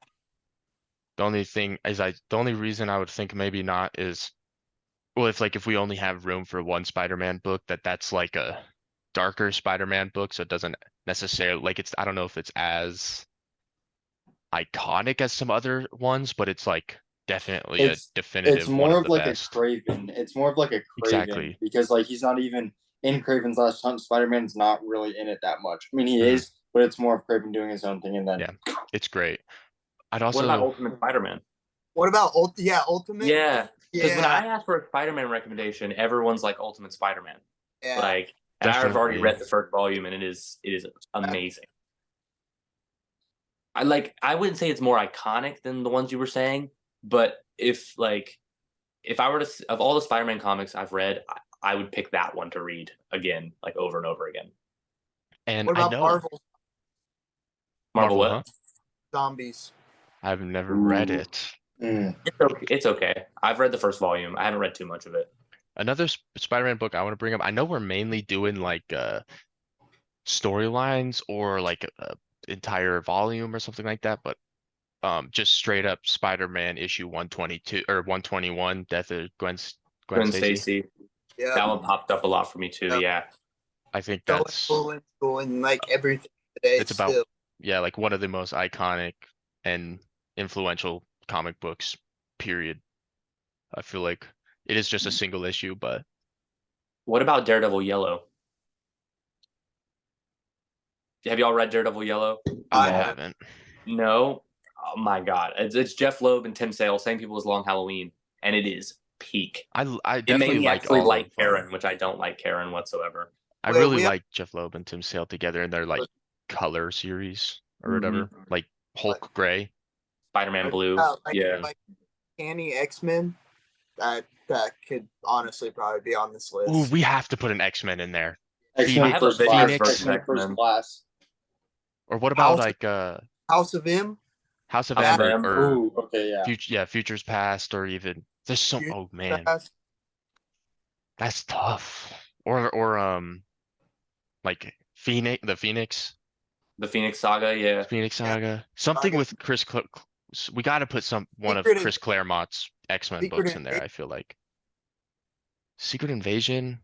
The only thing is the only reason I would think maybe not is, well, if we only have room for one Spider-Man book, that's like a darker Spider-Man book, so it doesn't necessarily like I don't know if it's as iconic as some other ones, but it's like definitely a It's definitive one more of of the like a best. Craven. It's more of like a Craven Exactly. because like he's not even in Craven's Last Hunt. Spider-Man's not really in it that much. I mean, he Mhm. is, but it's more of Craven doing his own thing, and then Yeah, it's great. I'd What about also, Ultimate Spider-Man? What about Ultimate? Yeah, because when Yeah, I ask for a Spider-Man recommendation, everyone's like Ultimate Spider-Man. yeah. Like, and I've already definitely. read the first volume, and it is amazing. I wouldn't say it's more iconic than the ones you were saying, but if I were to of all the Spider-Man comics I've read, I would pick that one to read again, like over and over again. And What I about know Marvel Marvel Marvel, what? huh? Zombies? I've never read Ooh, it. mm, it's okay. I've read the first volume. I haven't read too much of it. Another Spider-Man book I want to bring up. I know we're mainly doing like storylines or like a entire volume or something like that, but just straight up Spider-Man issue 122 or 121, Death of Gwen Gwen Stacy. Stacy, Yeah, that one popped up a lot for me too. yeah. Yeah, I think So that's and like everything today it's about, still. yeah, like one of the most iconic and influential comic books, period. I feel like it is just a single issue, but what about Daredevil Yellow? Have y'all read Daredevil Yellow? I I no. have haven't. No. Oh my God, it's Jeff Loeb and Tim Sale, same people as Long Halloween, and it is peak. I It made definitely me like actually all like of Karen, which I don't like Karen whatsoever. I wait, really we have like Jeff Loeb and Tim Sale together in their like color series or whatever, like like Hulk Gray. Spider-Man Blue. Yeah. like Canny X-Men that could honestly probably be on this Ooh, list. we have to put an X-Men in there. I X-Men have a First video Class. Phoenix, versus X-Men First X-Men. Class. or what about House like House of M. House of House M of M. or Ooh, okay, yeah. Futures Past, or even there's so, Future oh man, Past. that's tough. Or like The Phoenix Saga. Yeah. Phoenix Yeah, Saga, something Saga. with we got to put one of Secret Chris Claremont's X-Men Secret books in there. Invasion I feel like Secret Invasion.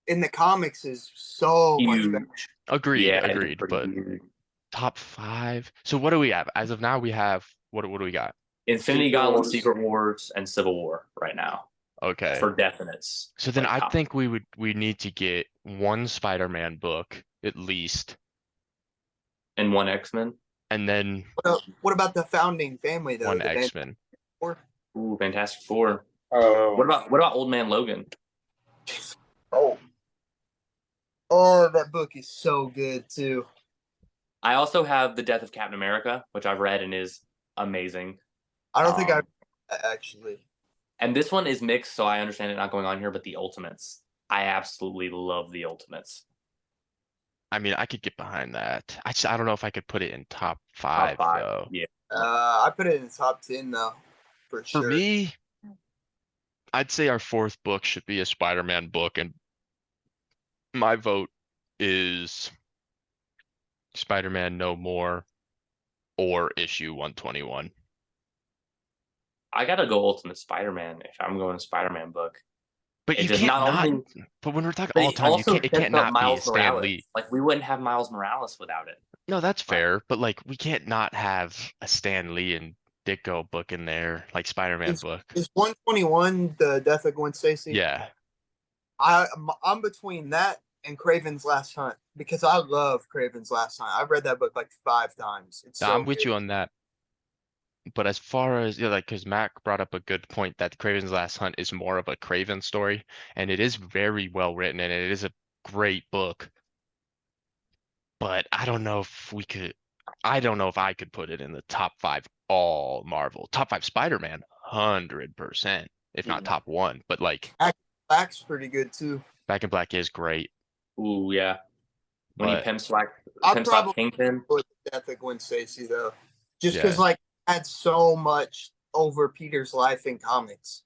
in the comics is so much better. Huge. Agreed, Yeah, it's agreed. pretty But huge. top 5. So what do we have? As of now, we have what do we got? Infinity Secret Gauntlet, Wars. Secret Wars, and Civil War right now Okay. for definites. So then Like I top. think we need to get one Spider-Man book at least, And one X-Men. and then What about the founding family though? one The Fantastic X-Men. Four? Ooh, Fantastic Four. Oh, What about Old Man Logan? Oh, oh, that book is so good too. I also have The Death of Captain America, which I've read and is amazing. I don't think I Um, actually. and this one is mixed, so I understand it not going on here, but the Ultimates. I absolutely love the Ultimates. I mean, I could get behind that. I don't know if I could put it in top Top 5 5. though. Yeah. I put it in the top 10 though, for For sure. me, I'd say our 4th book should be a Spider-Man book, and my vote is Spider-Man No More or issue 121. I gotta go Ultimate Spider-Man if I'm going Spider-Man book. But It you just can't not not. only, But when we're talking but all it time, also it sets can't up not be Miles Stan Morales. Lee. Like we wouldn't have Miles Morales without it. No, that's Like, fair. But like, we can't not have a Stan Lee and Ditko book in there, like Spider-Man Is book. is 121 the Death of Gwen Stacy? Yeah. I'm between that and Craven's Last Hunt because I love Craven's Last Hunt. I've read that book like 5 times. It's No, so I'm with good. you on that. But as far as, yeah, like, because Mac brought up a good point that Craven's Last Hunt is more of a Craven story, and it is very well written, and it is a great book. But I don't know if we could, I don't know if I could put it in the top 5 all Marvel. Top 5 Spider-Man, 100%, if not Mhm. top 1. But like, Black's pretty good too. Back in Black is great, ooh, yeah. When he but I'd pimp probably slap Kingpin. put the Death of Gwen Stacy though, just because yeah. like it had so much over Peter's life in comics.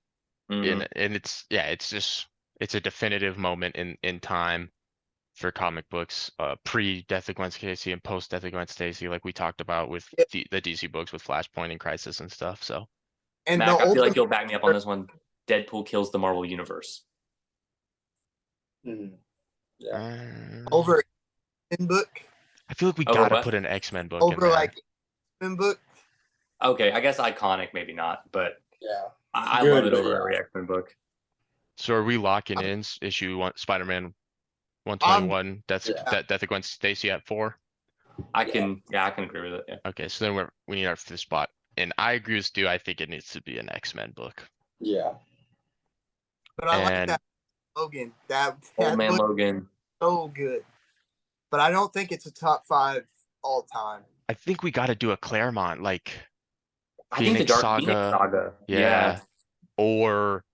Mhm. And it's, yeah, it's just, it's a definitive moment in time for comic books, pre Death of Gwen Stacy and post Death of Gwen Stacy, like we talked about with Yeah. the DC books with Flashpoint and Crisis and stuff. So And the Mac, I feel like ultimate you'll back me up on this one. Deadpool kills the Marvel Universe. Mhm. Yeah. over in book I feel like we Over gotta what? put an X-Men book in over there. like in book. Okay, I guess iconic, maybe not, but Yeah. I Good, love it but over yeah. every X-Men book. So are we locking in issue 1, Spider-Man I'm 121, Yeah. Death of Gwen Stacy at 4? I Yeah. can agree with it. Yeah. Okay, so then we need our 5th spot. And I agree with Stu, I think it needs to be an X-Men book. Yeah. but I like And that Logan. That Old Man book Logan. is so good. But I don't think it's a top 5 all time. I think we gotta do a Claremont, like I think the Phoenix Dark Phoenix Saga, saga. yeah, or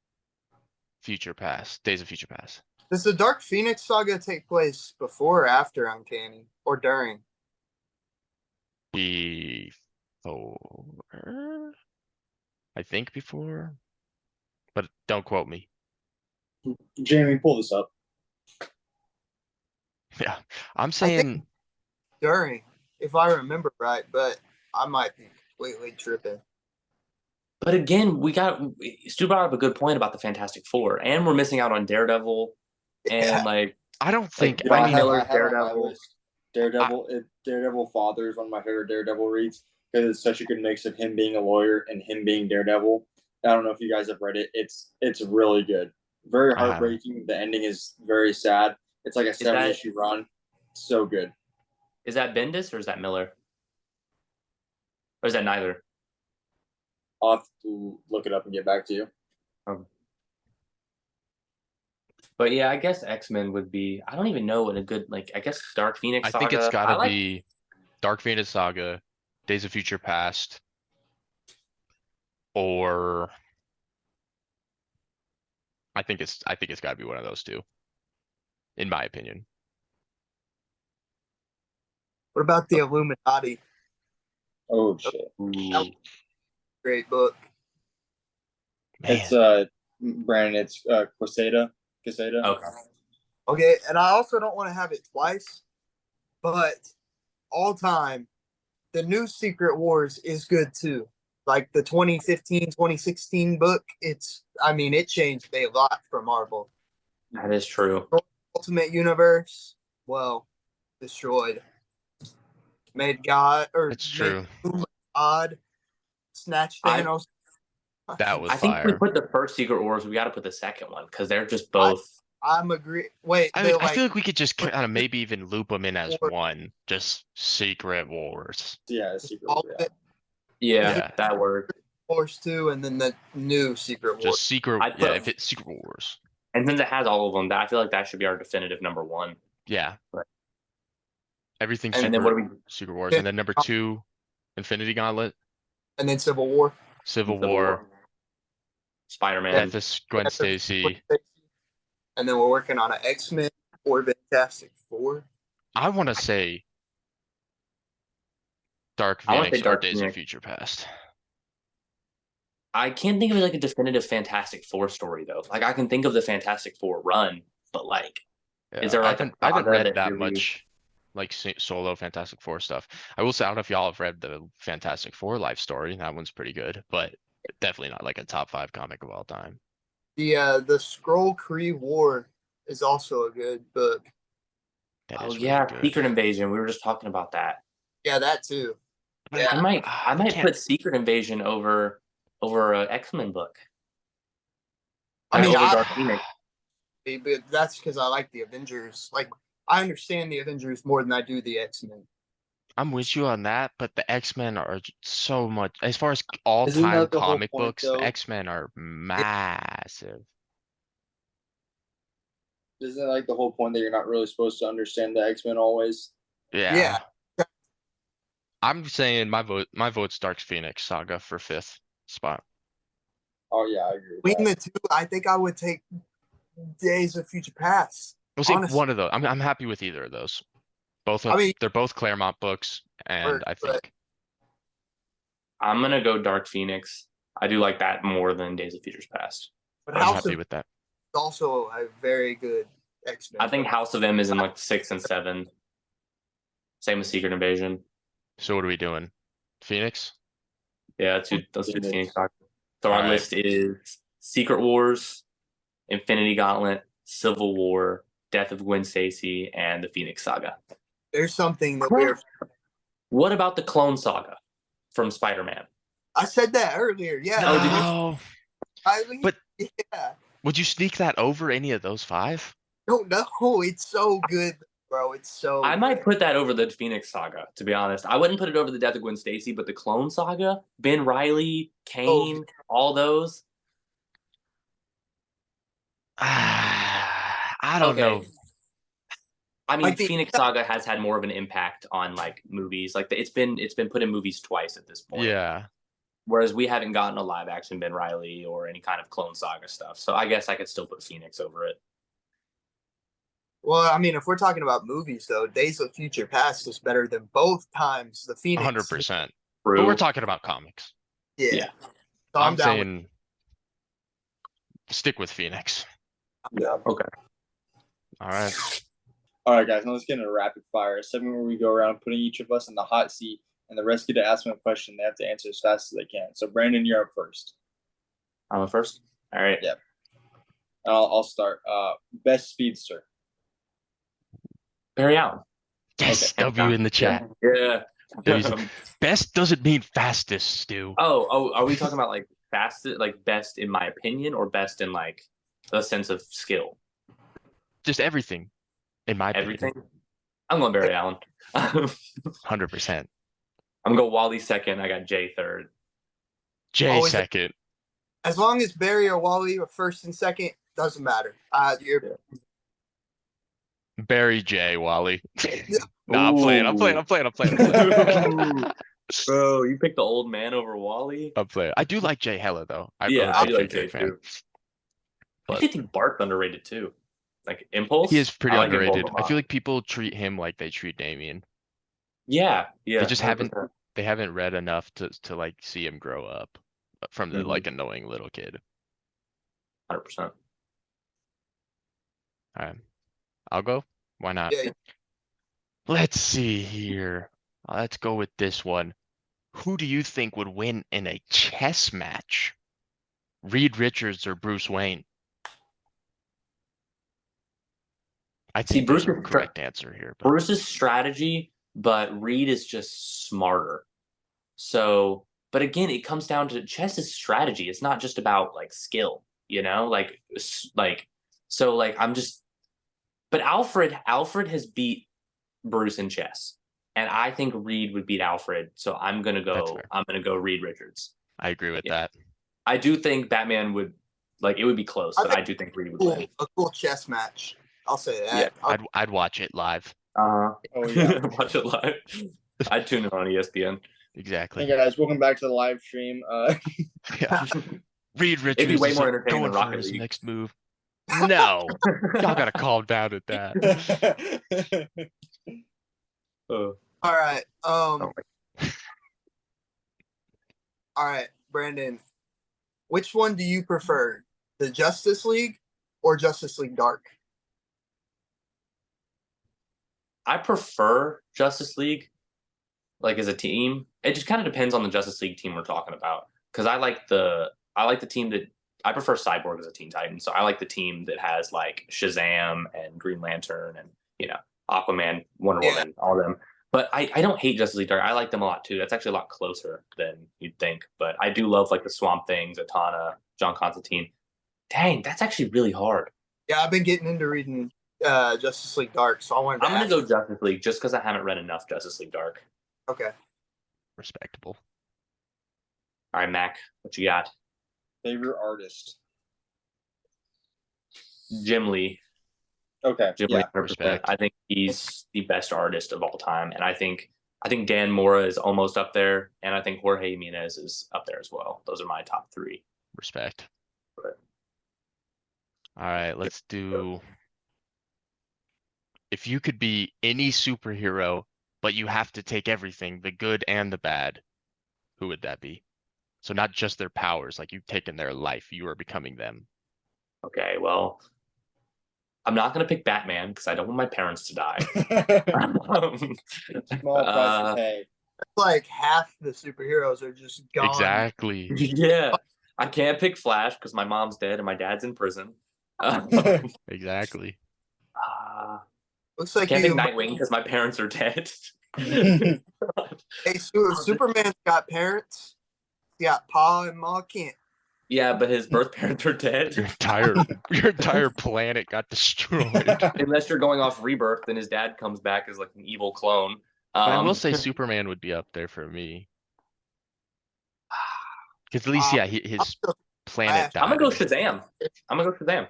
Future Past, Days of Future Past. Does the Dark Phoenix saga take place before or after Uncanny or during? Before, I think before, but don't quote me. Jamie, pull this up. Yeah, I'm I think saying during, if I remember right, but I might be completely tripping. But again, Stu brought up a good point about the Fantastic Four, and we're missing out on Daredevil, and like I don't think. You know, I Frank mean, Miller's I have on my Daredevil. list Daredevil Father is one of my favorite Daredevil reads because it's such a good mix of him being a lawyer and him being Daredevil. I don't know if you guys have read it. It's really good. Very I haven't. heartbreaking. The ending is very sad. It's like a 7 issue run. So good. Is that Bendis or is that Miller? Or is that neither? I'll have to look it up and get back to you. But yeah, I guess X-Men would be. I don't even know what a good like. I guess Dark Phoenix I saga. think it's I gotta like. be Dark Phoenix Saga, Days of Future Past, or I think it's gotta be one of those two, in my opinion. What about the Illuminati? Oh shit! Ooh. Great book. Man, It's Brandon. It's Quesada. Okay. Okay, and I also don't want to have it twice, but all time, the new Secret Wars is good too. Like the 2015, 2016 book, it changed a lot for Marvel. That is true. Ultimate Universe, well, destroyed. Made God, or that's made true. odd, snatched Thanos. That was I think if we fire. put the first Secret Wars, we got to put the second one because they're just I- both. I'm agree. Wait, I they mean, I like feel like we could just kind of maybe even loop them in as War. one, just Secret Wars. Yeah, Secret all Wars. of it, Yeah, That word. Wars 2, and then the new Secret Wars. just Secret. I Yeah, put, if it's Secret Wars. and since it has all of them, I feel like that should be our definitive number one. Yeah, Right. everything And then what do we? Secret Wars, and then number 2, Infinity Gauntlet, And then Civil War. Civil War, Spider-Man. Death of Gwen Stacy. And then we're working on an X-Men or Fantastic Four. I want to say Dark I want to Phoenix say or Dark Days of Phoenix. Future Past. I can't think of like a definitive Fantastic Four story though. Like I can think of the Fantastic Four run, but like, is Yeah, there I like a haven't saga read that that really? much like solo Fantastic Four stuff. I will say I don't know if y'all have read the Fantastic Four life story. That one's pretty good, but definitely not like a top 5 comic of all time. The Scroll Kree War is also a good book. That Oh is really yeah, good. Secret Invasion. We were just talking about that. Yeah, that too. But I Yeah. they might can't. put Secret Invasion over a X-Men book. I Like mean, over I Dark Phoenix. but that's because I like the Avengers. Like, I understand the Avengers more than I do the X-Men. I'm with you on that, but the X-Men are so much as far as Isn't all-time that the whole comic point books, the though? X-Men are massive. Isn't it like the whole point that you're not really supposed to understand the X-Men always? Yeah. Yeah. I'm saying my vote's Dark Phoenix Saga for 5th spot. Oh yeah, I agree with Between that. the two, I think I would take Days of Future Past. We'll see Honestly, one of those. I'm happy with either of those. I mean, They're both Claremont books, and I but think I'm gonna go Dark Phoenix. I do like that more than Days of Futures Past. I'm House of happy with that. is also a very good I X-Men think book. House of M is in like 6 and 7. Same with Secret Invasion. So what are we doing? Phoenix? Yeah, let's do Phoenix. Phoenix Saga. So All our right. list is Secret Wars, Infinity Gauntlet, Civil War, Death of Gwen Stacy, and the Phoenix Saga. There's something that we're. What about the Clone Saga from Spider-Man? I said that earlier. Yeah. Oh, did you? No, Riley? but Yeah. would you sneak that over any of those 5? No, no, it's so good, bro. It's so. I might good. put that over the Phoenix Saga, to be honest. I wouldn't put it over the Death of Gwen Stacy, but the Clone Saga, Ben Riley, Kane, all those. I don't Okay. know. I mean, Like the Phoenix Saga has had more of an impact on like movies. Like it's been put in movies twice at this point. Yeah. Whereas we haven't gotten a live action Ben Riley or any kind of Clone Saga stuff. So I guess I could still put Phoenix over it. Well, I mean, if we're talking about movies, though, Days of Future Past is better than both times the Phoenix. 100%. But we're True. talking about comics. Yeah. Yeah. So I'm I'm down with. saying stick with Phoenix. Yeah. Okay. All right. All right, guys. Now let's get into rapid fire. A segment where we go around putting each of us in the hot seat, and the rest get to ask them a question. They have to answer as fast as they can. So, Brandon, you're up first. I'm up first. All right. Yeah. I'll start. Best speedster. Barry Allen. Yes, Okay. W in the chat. Yeah. Best doesn't mean fastest, Stu. Oh, are we talking about like fastest, like best in my opinion, or best in like a sense of skill? Just everything, in my Everything. opinion. I'm going Barry Allen. I'm 100%. gonna go Wally second. I got Jay third. Jay Always- second. As long as Barry or Wally are first and second, doesn't matter. You're Barry J. Wally. No, I'm playing. Bro, you picked the old man over Wally. I'm playing. I do like Jay hella though. Yeah, I I'm do a like big Jay fan. too. I But- think Bart's underrated too. Like Impulse. He is pretty I like Impulse underrated. a lot. I feel like people treat him like they treat Damien. Yeah. They just 100%. they haven't read enough to like see him grow up from the Mhm. like annoying little kid. 100%. All right. I'll go. Why not? yeah, Let's see here. Let's go with this one. Who do you think would win in a chess match? Reed Richards or Bruce Wayne? I See, think there's a Bruce is correct answer here. But Bruce's strategy, but Reed is just smarter. So, but again, it comes down to chess is strategy. It's not just about like skill, you know, I'm just, but Alfred has beat Bruce in chess, and I think Reed would beat Alfred. So I'm gonna That's go. fair. I'm gonna go Reed Richards. I agree with Yeah. that. I do think Batman would like it would be close, but I do think Reed would win. a cool chess match. I'll say that. Yeah. I'd watch it live. Oh yeah. Watch it live. I'd tune in on ESPN. Exactly. Hey guys, welcome back to the live stream. Yeah. Reed Richards It'd be way is more like entertaining going than for Rocket his League. next move. No, y'all gotta calm down at that. Uh, All right. oh All right, Brandon. Which one do you prefer, the Justice League or Justice League Dark? I prefer Justice League, like as a team. It just kind of depends on the Justice League team we're talking about. Because I like the team that I prefer Cyborg as a Teen Titan. So I like the team that has like Shazam and Green Lantern and Aquaman, Wonder Yeah. Woman, all of them. But I don't hate Justice League Dark. I like them a lot too. That's actually a lot closer than you'd think. But I do love like the Swamp Thing, Zatanna, John Constantine. Dang, that's actually really hard. Yeah, I've been getting into reading Justice League Dark, so I wanted to I'm gonna ask. go Justice League just because I haven't read enough Justice League Dark. Okay. Respectable. All right, Mac, what you got? Favorite artist. Jim Lee. Okay. Jim Yeah. Lee, 100%. Respect. I think he's the best artist of all time, and I think Dan Mora is almost up there, and I think Jorge Jimenez is up there as well. Those are my top three. Respect. But All right, let's do. If you could be any superhero, but you have to take everything, the good and the bad, who would that be? So not just their powers, like you've taken their life, you are becoming them. okay, well, I'm not gonna pick Batman because I don't want my parents to die. Small price to pay. Like half the superheroes are just gone. Exactly. Yeah, I can't pick Flash because my mom's dead and my dad's in prison. Exactly. Looks like Can't pick you. Nightwing because my parents are dead. Hey, Superman's got parents. He got Pa and Ma Kent. Yeah, but his birth parents are dead. Your entire planet got destroyed. Unless you're going off Rebirth, then his dad comes back as like an evil clone. I will say Superman would be up there for me. Because at least, yeah, his planet I'm I'm died. gonna go Shazam. I'm gonna go Shazam.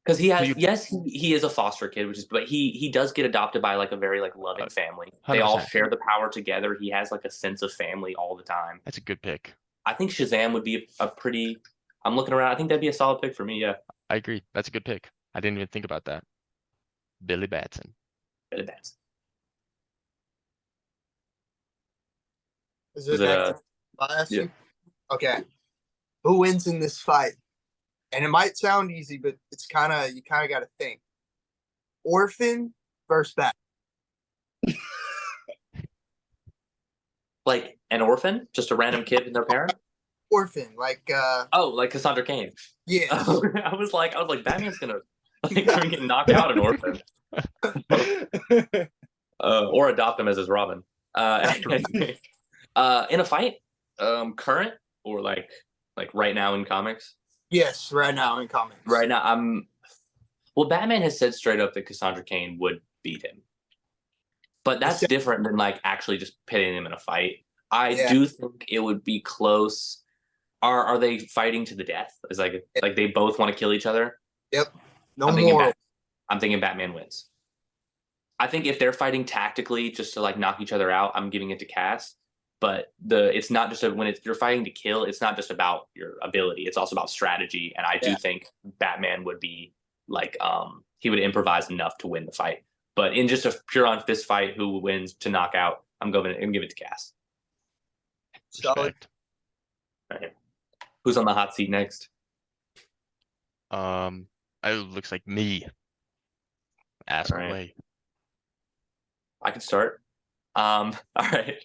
Because he has, yes, he is a foster kid, but he does get adopted by like a very like loving family. They all 100%. share the power together. He has like a sense of family all the time. That's a good pick. I think Shazam would be a pretty. I'm looking around. I think that'd be a solid pick for me. Yeah, I agree. That's a good pick. I didn't even think about that. Billy Batson. Billy Batson. Is Is it it next? I'll ask yeah. you. Okay. Who wins in this fight? And it might sound easy, but you kind of got to think. Orphan versus Bat. Like an orphan, just a random kid with no parent? Orphan, like Oh, like Cassandra Cain. yes. I was like, Batman's gonna like get knocked out an orphan. Or adopt him as his Robin. In a fight, current or like right now in comics? Yes, right now in comics. Right now, well, Batman has said straight up that Cassandra Cain would beat him. But that's different than like actually just pitting him in a fight. I do think it would be close. Are they fighting to the death? Is like they both want to kill each other? Yep. I'm thinking Batman wins. I think if they're fighting tactically just to like knock each other out, I'm giving it to Cass. But it's not just when you're fighting to kill, it's not just about your ability. It's also about strategy. And I do think Batman would be like he would improvise enough to win the fight. But in just a pure on fist fight, who wins to knock out? I'm going to give it to Cass. Solid. All right. Who's on the hot seat next? It looks like me. Ask away. I could start. All right.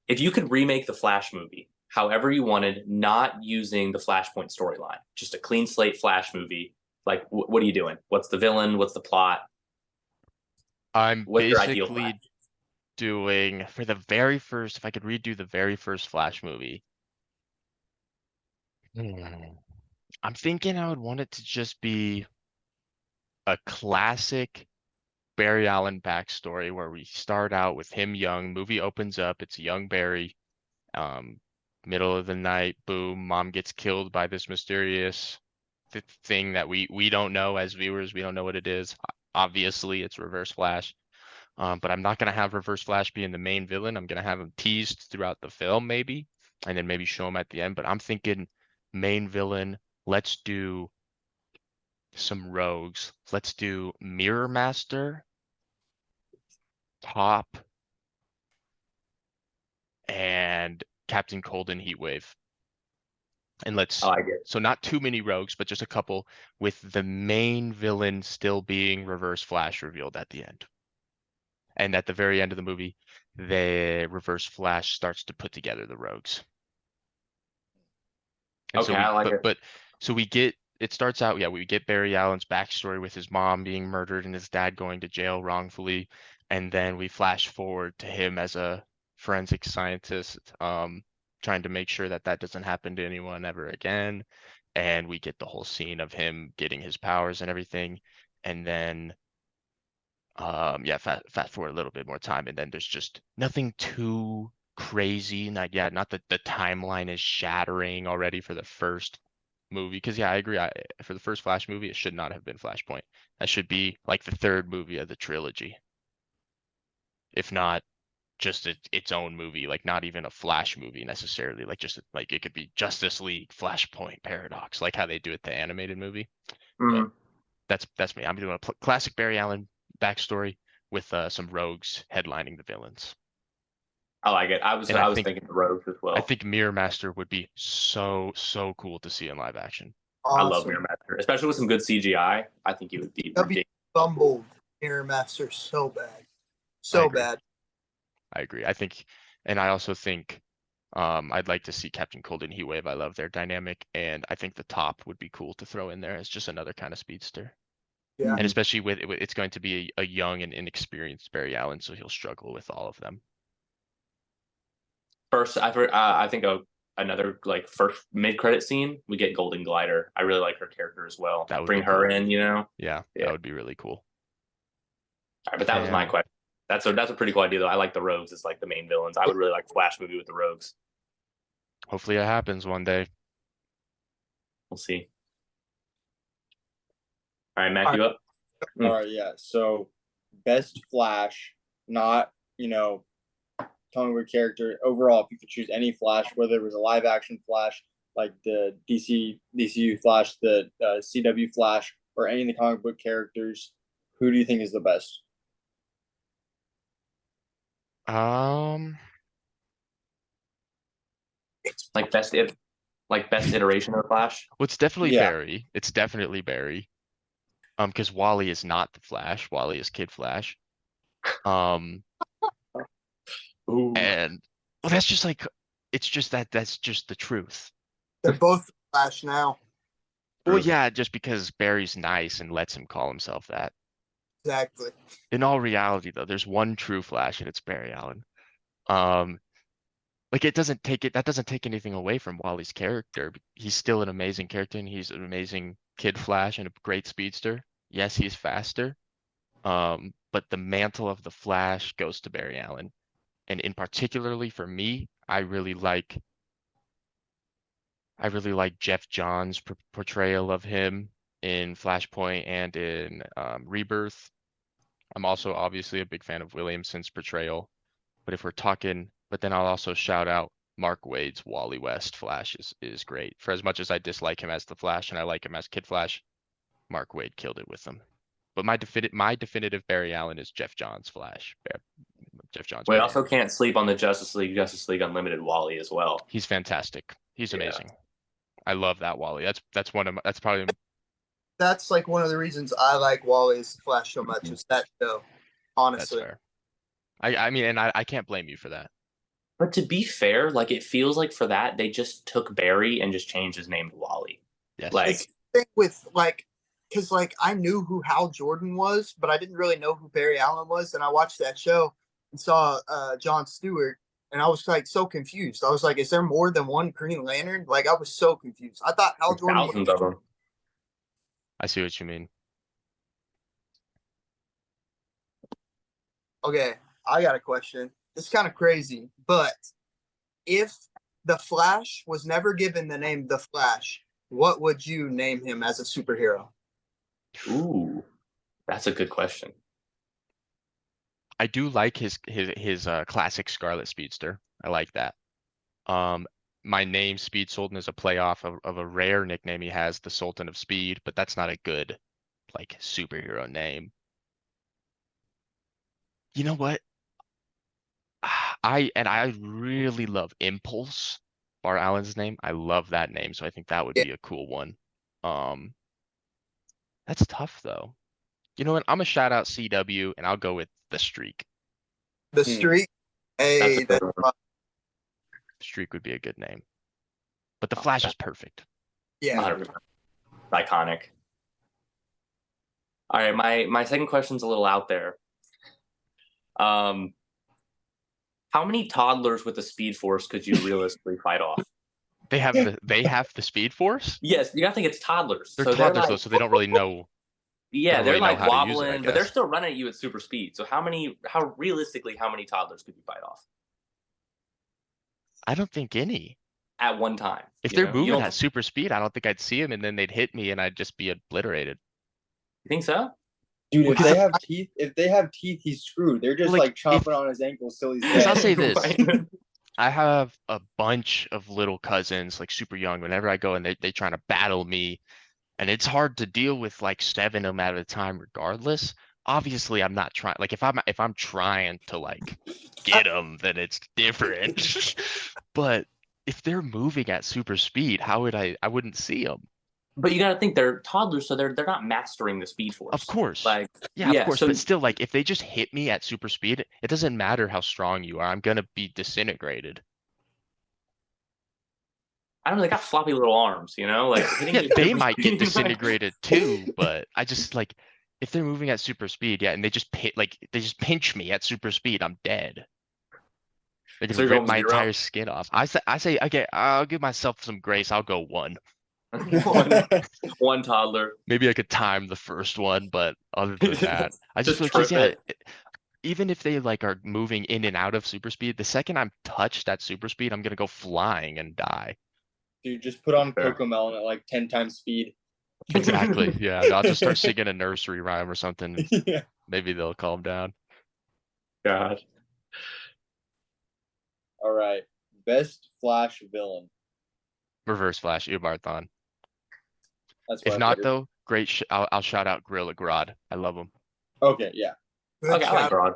If you could remake the Flash movie however you wanted, not using the Flashpoint storyline, just a clean slate Flash movie, like what are you doing? What's the villain? What's the plot? I'm What's your ideal basically Flash? doing for the very first, if I could redo the very first Flash movie. I'm thinking I would want it to just be a classic Barry Allen backstory where we start out with him young, movie opens up, it's young Barry, middle of the night, boom, mom gets killed by this mysterious thing that we don't know as viewers, we don't know what it is. Obviously, it's Reverse Flash. But I'm not going to have Reverse Flash being the main villain. I'm going to have him teased throughout the film, maybe, and then maybe show him at the end. But I'm thinking main villain, let's do some rogues. Let's do Mirror Master Top and Captain Cold and Heatwave. And I like it. so not too many rogues, but just a couple, with the main villain still being Reverse Flash revealed at the end. And at the very end of the movie, the Reverse Flash starts to put together the rogues. And so Okay, I like it. but so we get, it starts out, yeah, we get Barry Allen's backstory with his mom being murdered and his dad going to jail wrongfully. And then we flash forward to him as a forensic scientist, trying to make sure that that doesn't happen to anyone ever again. And we get the whole scene of him getting his powers and everything. And then, yeah, fast forward a little bit more time, and then there's just nothing too crazy. Not that the timeline is shattering already for the first movie. Because yeah, I agree. For the first Flash movie, it should not have been Flashpoint. That should be like the third movie of the trilogy, if not just its own movie. Like not even a Flash movie necessarily. Like just like it could be Justice League, Flashpoint, Paradox, like how they do it the animated movie. But Mhm. that's me. I'm doing a classic Barry Allen backstory with some rogues headlining the villains. I like it. I was And thinking the rogues as I well. think Mirror Master would be so cool to see in live action. I love Awesome. Mirror Master, especially with some good CGI. I think it would be That'd be ridiculous. fumbled Mirror Master so bad. I So agree. bad. I agree. I think, and I also think I'd like to see Captain Cold and Heatwave. I love their dynamic, and I think the Top would be cool to throw in there as just another kind of speedster. Yeah. And especially with it's going to be a young and inexperienced Barry Allen, so he'll struggle with all of them. First, I think another like first mid credit scene, we get Golden Glider. I really like her character as well. That would Bring be her cool. in, you know. Yeah, Yeah. that would be really cool. All right, but that was my And question. That's a pretty cool idea though. I like the rogues as like the main villains. I would really like a Flash movie with the rogues. hopefully it happens one day. We'll see. All right, Matt, All you up? All right, yeah. So best Flash, not comic book character overall. If you could choose any Flash, whether it was a live action Flash like the DCEU Flash, the CW Flash, or any of the comic book characters, who do you think is the best? Like best iteration of the Flash. Well, it's definitely Yeah. Barry. It's definitely Barry. Because Wally is not the Flash. Wally is Kid Flash. Ooh. And well, that's just like, it's just that's just the truth. They're both Flash now. Well, True. yeah, just because Barry's nice and lets him call himself that. Exactly. In all reality, though, there's one true Flash, and it's Barry Allen. Like that doesn't take anything away from Wally's character. He's still an amazing character, and he's an amazing Kid Flash and a great speedster. Yes, he's faster. But the mantle of the Flash goes to Barry Allen. And in particularly for me, I really like Jeff Johns' portrayal of him in Flashpoint and in Rebirth. I'm also obviously a big fan of Williamson's portrayal. But if we're talking, but then I'll also shout out Mark Waid's Wally West Flash is great. For as much as I dislike him as the Flash and I like him as Kid Flash, Mark Waid killed it with him. But my definitive Barry Allen is Jeff Johns Flash. Jeff Johns. We Barry also Allen. can't sleep on the Justice League Unlimited Wally as well. He's fantastic. He's Yeah. amazing. I love that Wally. That's probably That's like one of the reasons I like Wally's Flash so much is that show. that's Honestly. fair. I mean, and I can't blame you for that. But to be fair, like it feels like for that they just took Barry and just changed his name to Wally. Yes. Like It's the thing with like, because like I knew who Hal Jordan was, but I didn't really know who Barry Allen was. And I watched that show and saw John Stewart, and I was like so confused. I was like, is there more than one Green Lantern? Like I was so confused. I thought Hal Jordan was thousands of them. I see what you mean. okay. I got a question. It's kind of crazy, but if the Flash was never given the name the Flash, what would you name him as a superhero? Ooh, that's a good question. I do like his classic Scarlet Speedster. I like that. My name Speed Sultan is a playoff of a rare nickname he has, the Sultan of Speed, but that's not a good like superhero name. You know what? I really love Impulse, Bar Allen's name. I love that name, so I think that would Yeah. be a cool one. Um, that's tough though. You know what? I'm gonna shout out CW and I'll go with the Streak. The Hmm. Streak. That's a Hey, good that's one. Streak would be a good name. But the Oh, Flash is perfect. yeah. 100%. Iconic. All right, my second question's a little out there. How many toddlers with the Speed Force could you realistically fight off? They have the Speed Force. Yes, you gotta think it's toddlers. They're So they're toddlers like, though, so they don't really know. They yeah, don't they're really know like how to use it, I wobbling, but they're guess. still running at you at super speed. So how realistically, how many toddlers could you fight off I don't think any. at one time? If You they're know, you moving don't at super speed, I don't think I'd see them, and then they'd hit me, and I'd just be obliterated. you think so? Dude, if Because they have teeth, he's screwed. They're just like, like chomping on his ankles till he's Because I'll dead. say this. Right. I have a bunch of little cousins, like super young. Whenever I go and they trying to battle me, and it's hard to deal with like 7 of them at a time, regardless. Obviously, I'm not trying. Like if I'm trying to like get them, then it's different. But if they're moving at super speed, how would I wouldn't see them. But you got to think they're toddlers, so they're not mastering the Speed Force. Of course. Like, Yeah, of yeah, course. so But still, like if they just hit me at super speed, it doesn't matter how strong you are. I'm gonna be disintegrated. I don't know. They got floppy little arms, you know. Like hitting Yeah, you at they super might get speed, like- disintegrated too, but I just like if they're moving at super speed, yeah, and they just pinch me at super speed, I'm dead. They So can you're rip going my 0? entire skin off. I say, okay, I'll give myself some grace. I'll go 1. one toddler. Maybe I could time the first one, but other than that, I just Just feel like, trip yeah, it. even if they like are moving in and out of super speed, the second I'm touched at super speed, I'm gonna go flying and die. Dude, just put on Fair. Cocomelon at like 10 times speed. Exactly. Yeah, I'll just start singing a nursery rhyme or something. Yeah. Maybe they'll calm down. God. All right. Best Flash villain. Reverse Flash, Ubarthon. That's If what I not figured. though, I'll shout out Gorilla Grodd. I love him. Okay, yeah. Good Okay, I like shout. Broad.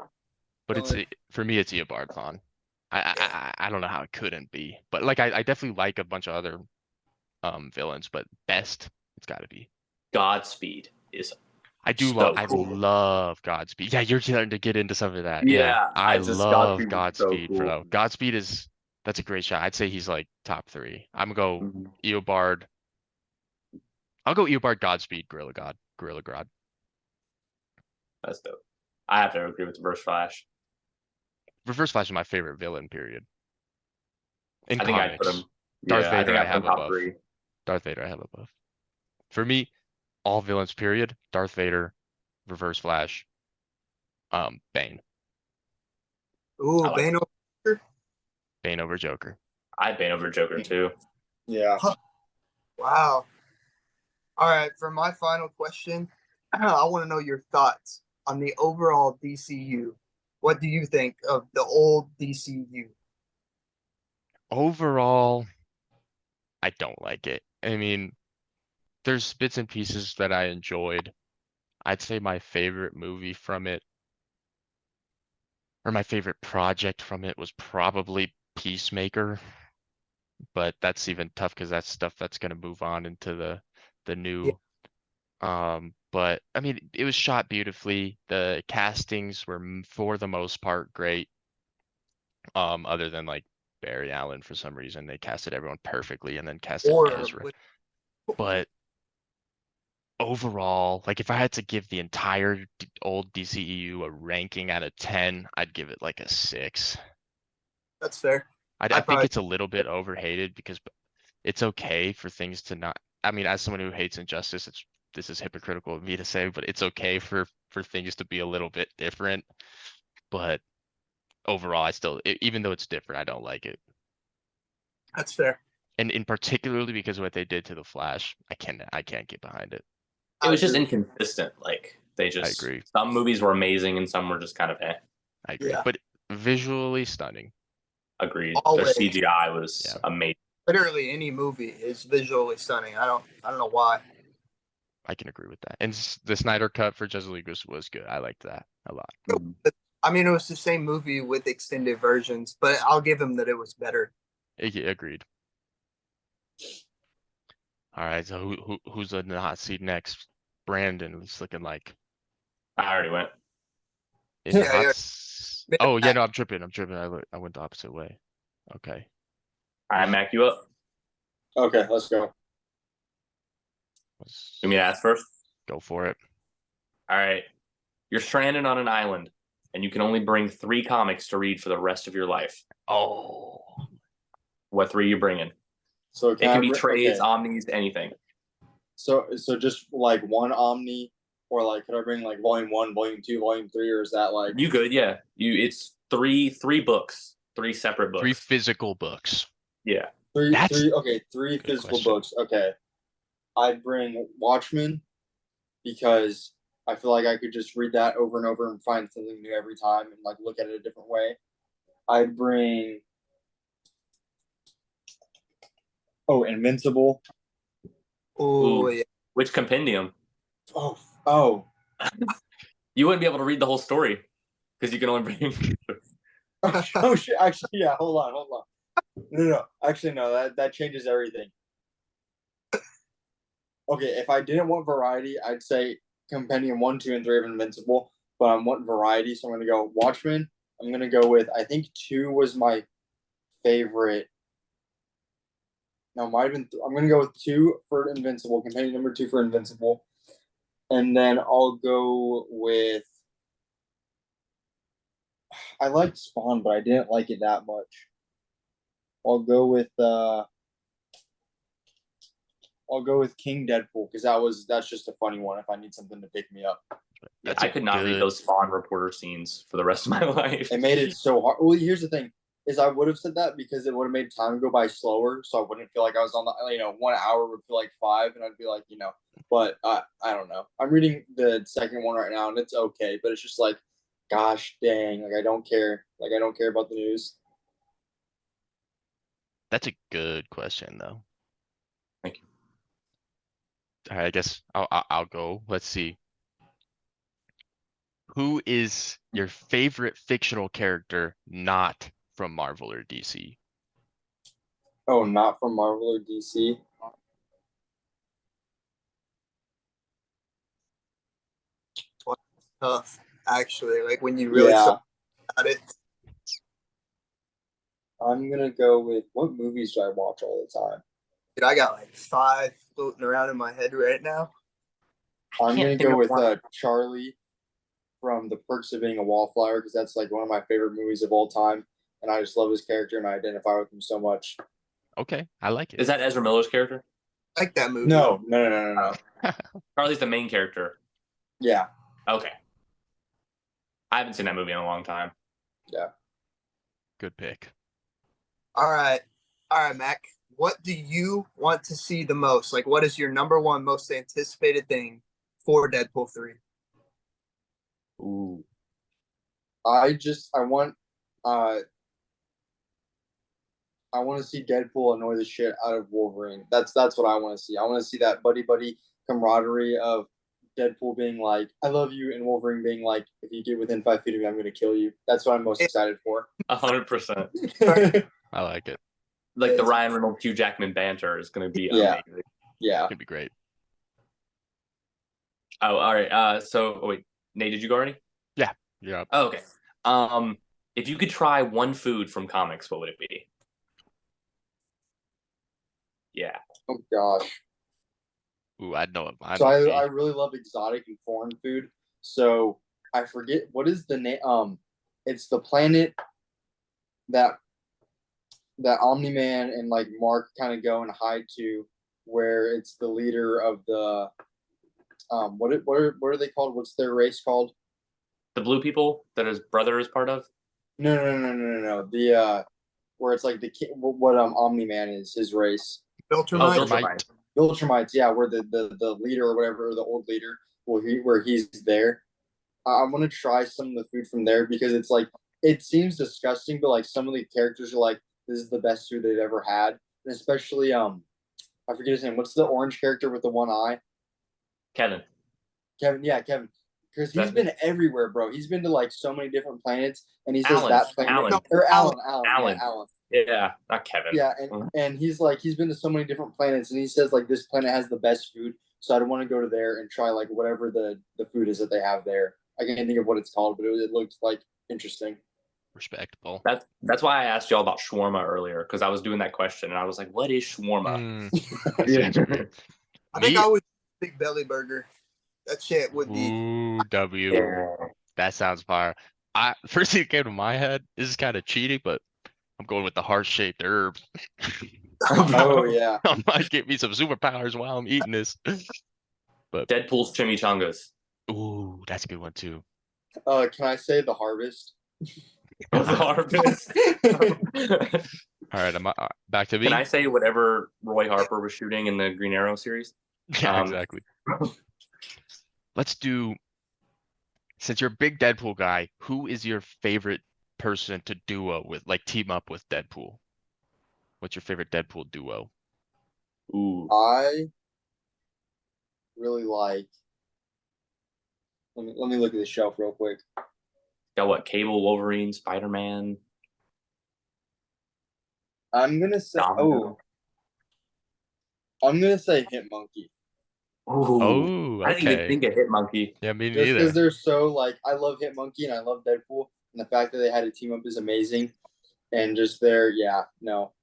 But for me, it's Eobardthon. I don't know how it couldn't be, but like I definitely like a bunch of other villains, but best it's got to be. Godspeed is I so cool. love Godspeed. Yeah, you're starting to get into some of that. Yeah, I love Godspeed was so Godspeed, cool. bro. Godspeed that's a great shot. I'd say he's like top 3. I'm gonna go Mhm. Eobard. I'll go Eobard, Godspeed, Gorilla Grodd. That's dope. I have to agree with Reverse Flash. Reverse Flash is my favorite villain, period. In I think I'd put comics. him. Darth Yeah, I Vader think I I'd put have him top above. 3. Darth Vader I have above. For me, all villains, period. Darth Vader, Reverse Flash, Bane. Ooh, I like Bane. Bane over Joker. I'd Bane over Joker too. Yeah. Wow. All right, for my final question, I want to know your thoughts on the overall DCU. What do you think of the old DCU? Overall, I don't like it. I mean, there's bits and pieces that I enjoyed. I'd say my favorite movie from it, or my favorite project from it, was probably Peacemaker. But that's even tough because that's stuff that's gonna move on into the new. But I mean, it was shot beautifully. The castings were for the most part great. Other than like Barry Allen, for some reason they casted everyone perfectly and then casted Or Ezra. with- But overall, like if I had to give the entire old DCEU a ranking out of 10, I'd give it like a 6. That's fair. I I think probably- it's a little bit overhated because it's okay for things to not. I mean, as someone who hates injustice, this is hypocritical of me to say, but it's okay for things to be a little bit different. But overall, even though it's different, I don't like it. That's fair. And in particularly because of what they did to the Flash, I can't get behind it. It was just I inconsistent. Like they just agree. some movies were amazing and some were just kind of I agree. Yeah. But visually stunning. agreed. Always. The CGI was Yeah. amazing. literally any movie is visually stunning. I don't know why. I can agree with that. And the Snyder cut for Justice League was good. I liked that a lot. Mhm. I mean, it was the same movie with extended versions, but I'll give him that it was better. Yeah, agreed. All right, so who's in the hot seat next? Brandon, it's looking like I already went. in the Yeah, yeah. Oh yeah, no, I'm tripping. I went the opposite way. Okay. All right, Mac, you up? Okay, let's go. You mean to ask first? Go for it. All right. You're stranded on an island, and you can only bring 3 comics to read for the rest of your life. Oh, What 3 are you bringing? So It can be trades, okay. omnis, anything. So just like one Omni, or like could I bring like volume 1, volume 2, volume 3, or is that like You could, yeah. It's three books, 3 separate 3 books. physical books. Yeah. That's three good physical question. books. Okay. I'd bring Watchmen because I feel like I could just read that over and over and find something new every time and like look at it a different way. I'd bring Invincible. Oh Ooh. yeah. Which compendium? Oh. You wouldn't be able to read the whole story because you can only bring. Oh shit! Actually, yeah. Hold on. No. Actually, no. That changes everything. Okay, if I didn't want variety, I'd say Compendium 1, 2, and 3 of Invincible. But I want variety, so I'm gonna go Watchmen. I'm gonna go with I think 2 was my favorite. No, might have been. I'm gonna go with 2 for Invincible. Compendium number 2 for Invincible, and then I'll go with. I liked Spawn, but I didn't like it that much. I'll go with King Deadpool because that's just a funny one if I need something to pick me up. Yeah, That's I a could not read good. those Spawn reporter scenes for the rest of my life. It made it so hard. Well, here's the thing: is I would have said that because it would have made time go by slower, so I wouldn't feel like I was on the 1 hour would feel like 5, and I'd be like. But I don't know. I'm reading the second one right now, and it's okay, but it's just like, gosh dang, like I don't care, about the news. That's a good question though. Thank you. All right, I guess I'll go. Let's see. Who is your favorite fictional character not from Marvel or DC? Oh, not from Marvel or DC. Tough, actually. Like when you really Yeah, thought about it. I'm gonna go with what movies do I watch all the time? Dude, I got like 5 floating around in my head right now. I'm Can't gonna think go of with one. Charlie from The Perks of Being a Wallflower because that's like one of my favorite movies of all time, and I just love his character and I identify with him so much. Okay, I like it. Is that Ezra Miller's character? I like that movie. No. Charlie's the main character. Yeah, Okay. I haven't seen that movie in a long time. yeah. Good pick. All right. All right, Mac. What do you want to see the most? Like, what is your number one most anticipated thing for Deadpool 3? Ooh. Uh I want to see Deadpool annoy the shit out of Wolverine. That's what I want to see. I want to see that buddy camaraderie of Deadpool being like, "I love you," and Wolverine being like, "If you get within 5 feet of me, I'm going to kill you." That's what I'm most excited for. 100%. I like it. Like the Ryan Reynolds Hugh Jackman banter is going to be Yeah. amazing. Yeah. It'd be great. Oh, all right. Wait, Nate, did you go already? Yeah. Oh, okay. If you could try one food from comics, what would it be? Yeah. Oh gosh. Ooh, I know it. Mine So would I be. really love exotic and foreign food. So I forget what is the name. It's the planet that Omni Man and like Mark kind of go and hide to, where it's the leader of the what are they called? What's their race called? The blue people that his brother is part of? No. The where it's like what Omni Man is his race. Filter Oh, Mike? Viltrumite. Viltrumites, yeah, where the leader or whatever, or the old leader, where he's there. I want to try some of the food from there because it's like it seems disgusting, but like some of the characters are like, this is the best food they've ever had, and especially I forget his name. What's the orange character with the one eye? Kevin. Kevin. Yeah, Kevin. Because he's That's been everywhere, bro. He's been to like so many different planets, and he says Alan. that planet Alan. or Alan. Alan, Alan. Yeah, not Kevin. Yeah, and he's like he's been to so many different planets, and he says like this planet has the best food, so I'd want to go to there and try like whatever the food is that they have there. I can't think of what it's called, but it looked like interesting. Respectable. That's why I asked y'all about shawarma earlier, because I was doing that question and I was like, what is shawarma? I see what you mean. I think Me- I would big belly burger. That shit would be. Ooh, W. Yeah. That sounds fire. First thing that came to my head, this is kind of cheating, but I'm going with the heart-shaped herb. Oh yeah. I might get me some superpowers while I'm eating this. Deadpool's chimichangas. Ooh, that's a good one too. Can I say the harvest? Of the harvest. All right, back to me. Can I say whatever Roy Harper was shooting in the Green Arrow series? Yeah, exactly. Let's do, since you're a big Deadpool guy, who is your favorite person to duo with, like team up with Deadpool? What's your favorite Deadpool duo? Ooh. I really like. Let me look at the shelf real quick. Got what? Cable, Wolverine, Spider-Man. I'm gonna say. Domino. I'm gonna say Hit Monkey. Ooh. Oh, I didn't even okay. think of Hitmonkey. Yeah, me Just because neither. they're so like, I love Hit Monkey and I love Deadpool, and the fact that they had a team up is amazing. And just and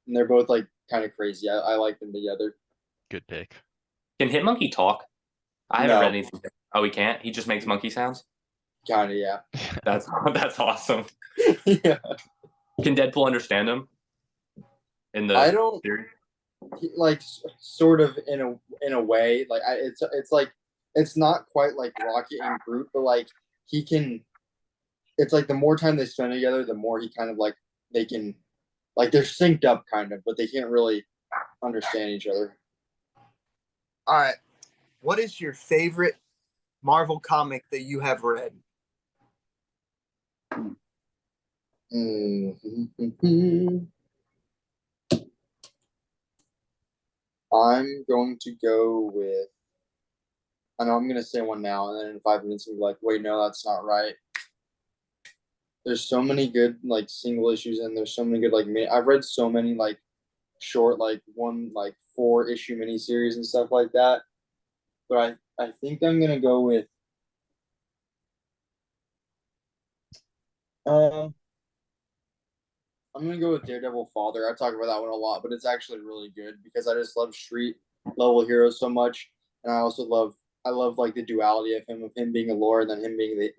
they're both like kind of crazy. I like them together. Good pick. Can Hitmonkey talk? I haven't No. read anything. Oh, he can't? He just makes monkey sounds? Kind of, yeah. That's awesome. Yeah. Can Deadpool understand him? In the I don't series? like sort of in a way. Like it's like it's not quite like Rocket and Groot, but like he can. It's like the more time they spend together, the more he kind of like they can, like they're synced up kind of, but they can't really understand each other. All right. What is your favorite Marvel comic that you have read? I'm going to go with. I know I'm going to say one now, and then in 5 minutes, we'll be like, wait, no, that's not right. There's so many good, like, single issues, and there's so many good, like, I've read so many, like, short, like, 4-issue miniseries and stuff like that. But I think I'm going to go with. I'm gonna go with Daredevil Father. I talk about that one a lot, but it's actually really good because I just love street level heroes so much, and I love like the duality of him being a lord and then him being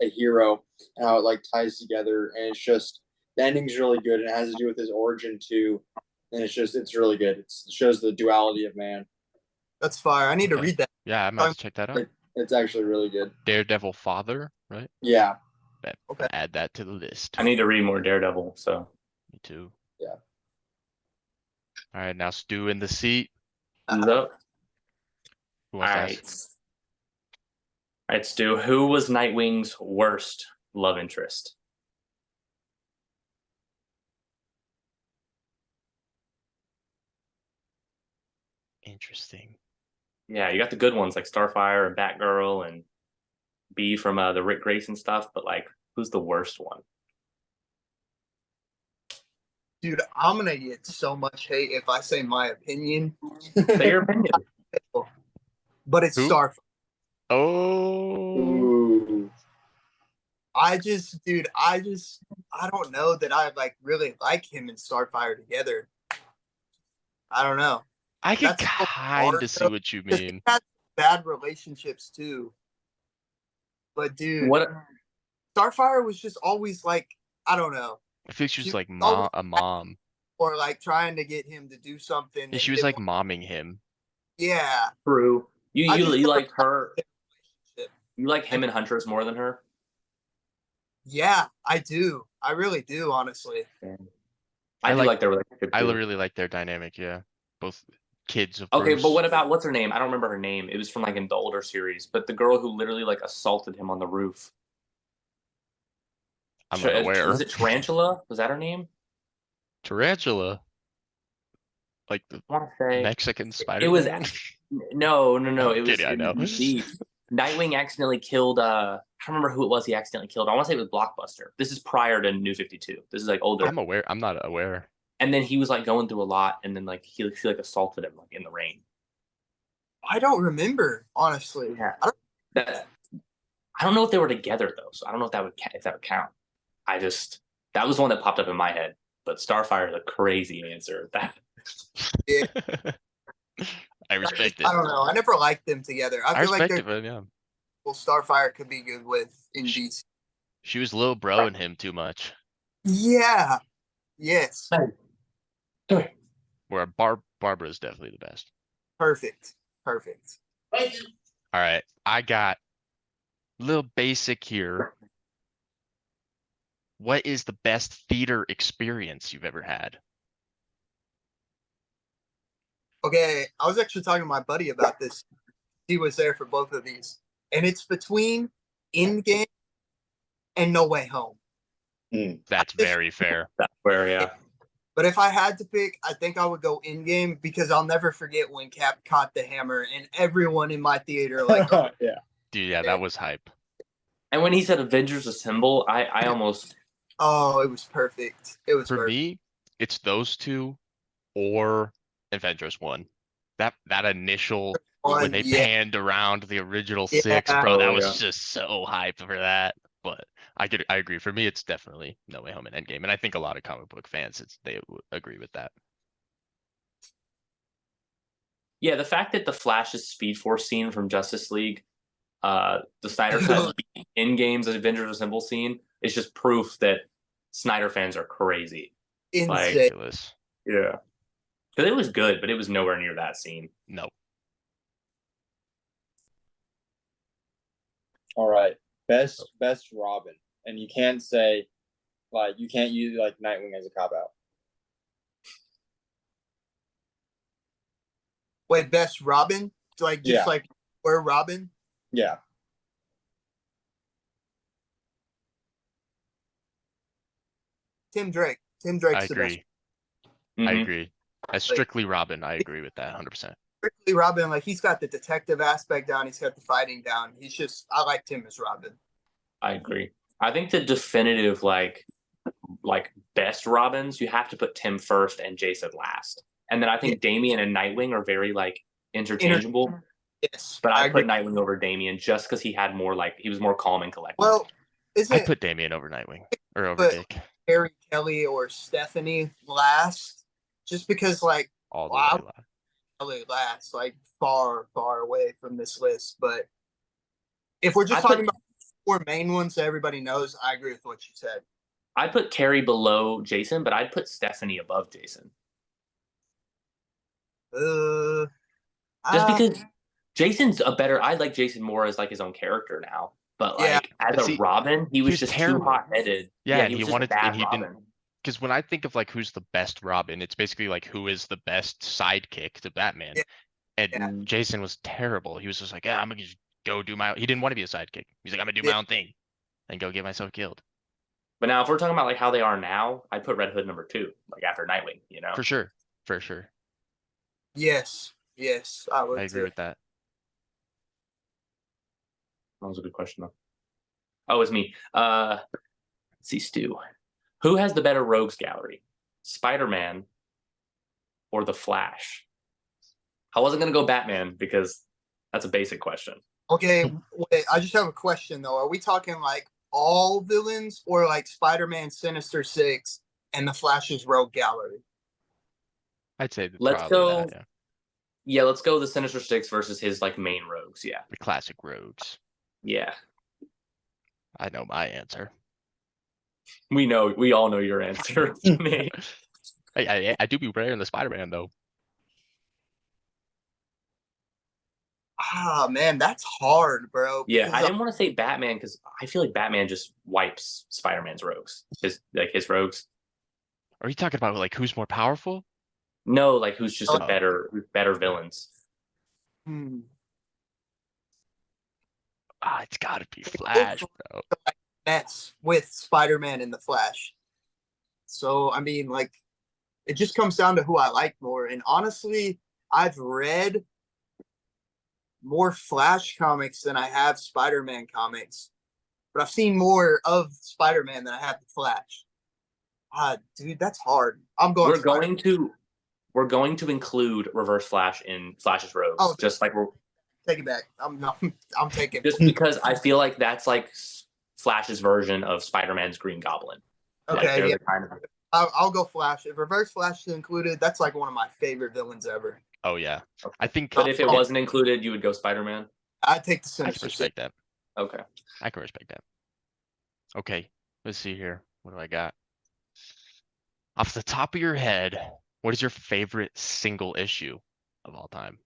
a hero, and how it like ties together. And it's just the ending's really good, and it has to do with his origin too. And it's really good. It shows the duality of man. That's fire. I need to read that. Yeah, I might have to check that out. It's actually really good. Daredevil Father, right? Yeah. Okay. Add that to the list. I need to read more Daredevil, so. Me too. Yeah. All right, now Stu in the seat. Who's up? Who All wants to right. ask? All right, Stu. Who was Nightwing's worst love interest? Interesting. Yeah, you got the good ones like Starfire and Batgirl and B from the Rick Grayson stuff, but like, who's the worst one? Dude, I'm gonna get so much hate if I say my opinion, Say your opinion. but it's Who? Starfire. Oh, Ooh. I don't know that I like really like him and Starfire together. I don't know. I can That's kind of see what you mean. They had bad relationships too. But dude, What? Starfire was just always like, I don't know, I feel she was like always a mom. or like trying to get him to do something. And and she was didn't like want- momming him. yeah. True. I just You never like her? relationship. You like him and Huntress more than her? Yeah, I do. I really do, honestly. I do like their relationship. I too. really like their dynamic. Yeah, both kids of Okay, Bruce. but what about what's her name? I don't remember her name. It was from like in the older series, but the girl who literally like assaulted him on the roof. I'm not aware. Was it Tarantula? Was that her name? Tarantula, like the I want to say Mexican it was. Spider-Man. No. I'm It was kidding, I in know. DC. Nightwing accidentally killed. I don't remember who it was. He accidentally killed. I want to say it was Blockbuster. This is prior to New 52. This is like older. I'm aware. I'm not aware. And then he was like going through a lot, and then like he like assaulted him like in the rain. I don't remember, honestly. Yeah. I don't know if they were together though, so I don't know if that would count. That was one that popped up in my head. But Starfire is a crazy answer. Yeah. I respect it. I don't know. I never liked them together. I feel like respect it, but yeah. well, Starfire could be good with in DC. She was little broing him too much. Yeah. Yes. Where Barbara is definitely the best. Perfect. All right, I got a little basic here. What is the best theater experience you've ever had? Okay, I was actually talking to my buddy about this. He was there for both of these, and it's between Endgame and No Way Home. That's very fair. That's where, yeah. But if I had to pick, I think I would go Endgame because I'll never forget when Cap caught the hammer and everyone in my theater like, oh, yeah, dude, yeah, that was hype. And when he said Avengers Assemble, I almost. Oh, it was perfect. It was For perfect. me, it's those two or Avengers 1. That initial when they panned around the original 6, bro, that was just so hype for that. But I agree. For me, it's definitely No Way Home and Endgame, and I think a lot of comic book fans they would agree with that. Yeah, the fact that the Flash's Speed Force scene from Justice League, the Snyder Cut in games Avengers Assemble scene is just proof that Snyder fans are crazy. Insane. Ridiculous. Yeah, because it was good, but it was nowhere near that scene. No. All right, best Robin, and you can't say like you can't use like Nightwing as a cop out. Wait, best Robin? Like just like where Robin? Yeah. Tim Drake. Tim Drake's I the best. agree. I agree. As strictly Robin, I agree with that 100%. Strictly Robin, like he's got the detective aspect down, he's got the fighting down. I liked him as Robin. I agree. I think the definitive like best Robins, you have to put Tim first and Jason last. And then I think Damian and Nightwing are very like interchangeable. Yes. But I put Nightwing over Damian just because he had more like he was more calm and collected. Well, I put Damian over Nightwing or over Dick. Harry Kelly or Stephanie last, just because like all the way Kelly last, like far away from this list. But if we're just talking about 4 main ones that everybody knows, I agree with what you said. I put Carrie below Jason, but I'd put Stephanie above Jason. Just because Jason's a better. I like Jason more as like his own character now. But like as a Robin, he was just terrible. Too hot-headed. Yeah, and he wanted and he didn't. Because when I think of like who's the best Robin, it's basically like who is the best sidekick to Batman. Yeah. And Jason was terrible. He was just like, I'm gonna just go do my. He didn't want to be a sidekick. He's like, I'm gonna do my own thing, and go get myself killed. But now, if we're talking about like how they are now, I'd put Red Hood number 2, like after Nightwing. You know, for sure. Yes, I would. I agree with that. That was a good question, though. Oh, it's me. Let's see, Stu. Who has the better rogues gallery, Spider-Man or the Flash? I wasn't gonna go Batman because that's a basic question. Okay, wait. I just have a question though. Are we talking like all villains or like Spider-Man, Sinister Six, and the Flash's rogue gallery? I'd say let's go. That, yeah, let's go the Sinister Six versus his like main rogues. Yeah, the classic rogues. Yeah. I know my answer. We all know your answer. Me. I do be wearing the Spider-Man though. Ah, man, that's hard, bro. Yeah, I didn't want to say Batman because I feel like Batman just wipes Spider-Man's rogues. His rogues. Are you talking about like who's more powerful? No, like who's just a better villains. It's gotta be Flash, bro. Mess with Spider-Man and the Flash. So I mean, like, it just comes down to who I like more. And honestly, I've read more Flash comics than I have Spider-Man comics, but I've seen more of Spider-Man than I have the Flash. Dude, that's hard. I'm going. We're going to include Reverse Flash in Flash's Rogues, Oh, just like we're take it back. I'm taking. just because I feel like that's like Flash's version of Spider-Man's Green Goblin. Like Okay, they're yeah. the kind of I'll go Flash. If Reverse Flash is included, that's like one of my favorite villains ever. Oh yeah. I think But if it wasn't included, you would go Spider-Man. I'd take the I Sinister can Six. respect that. Okay. I can respect that. Okay, let's see here. What do I got? Off the top of your head, what is your favorite single issue of all time?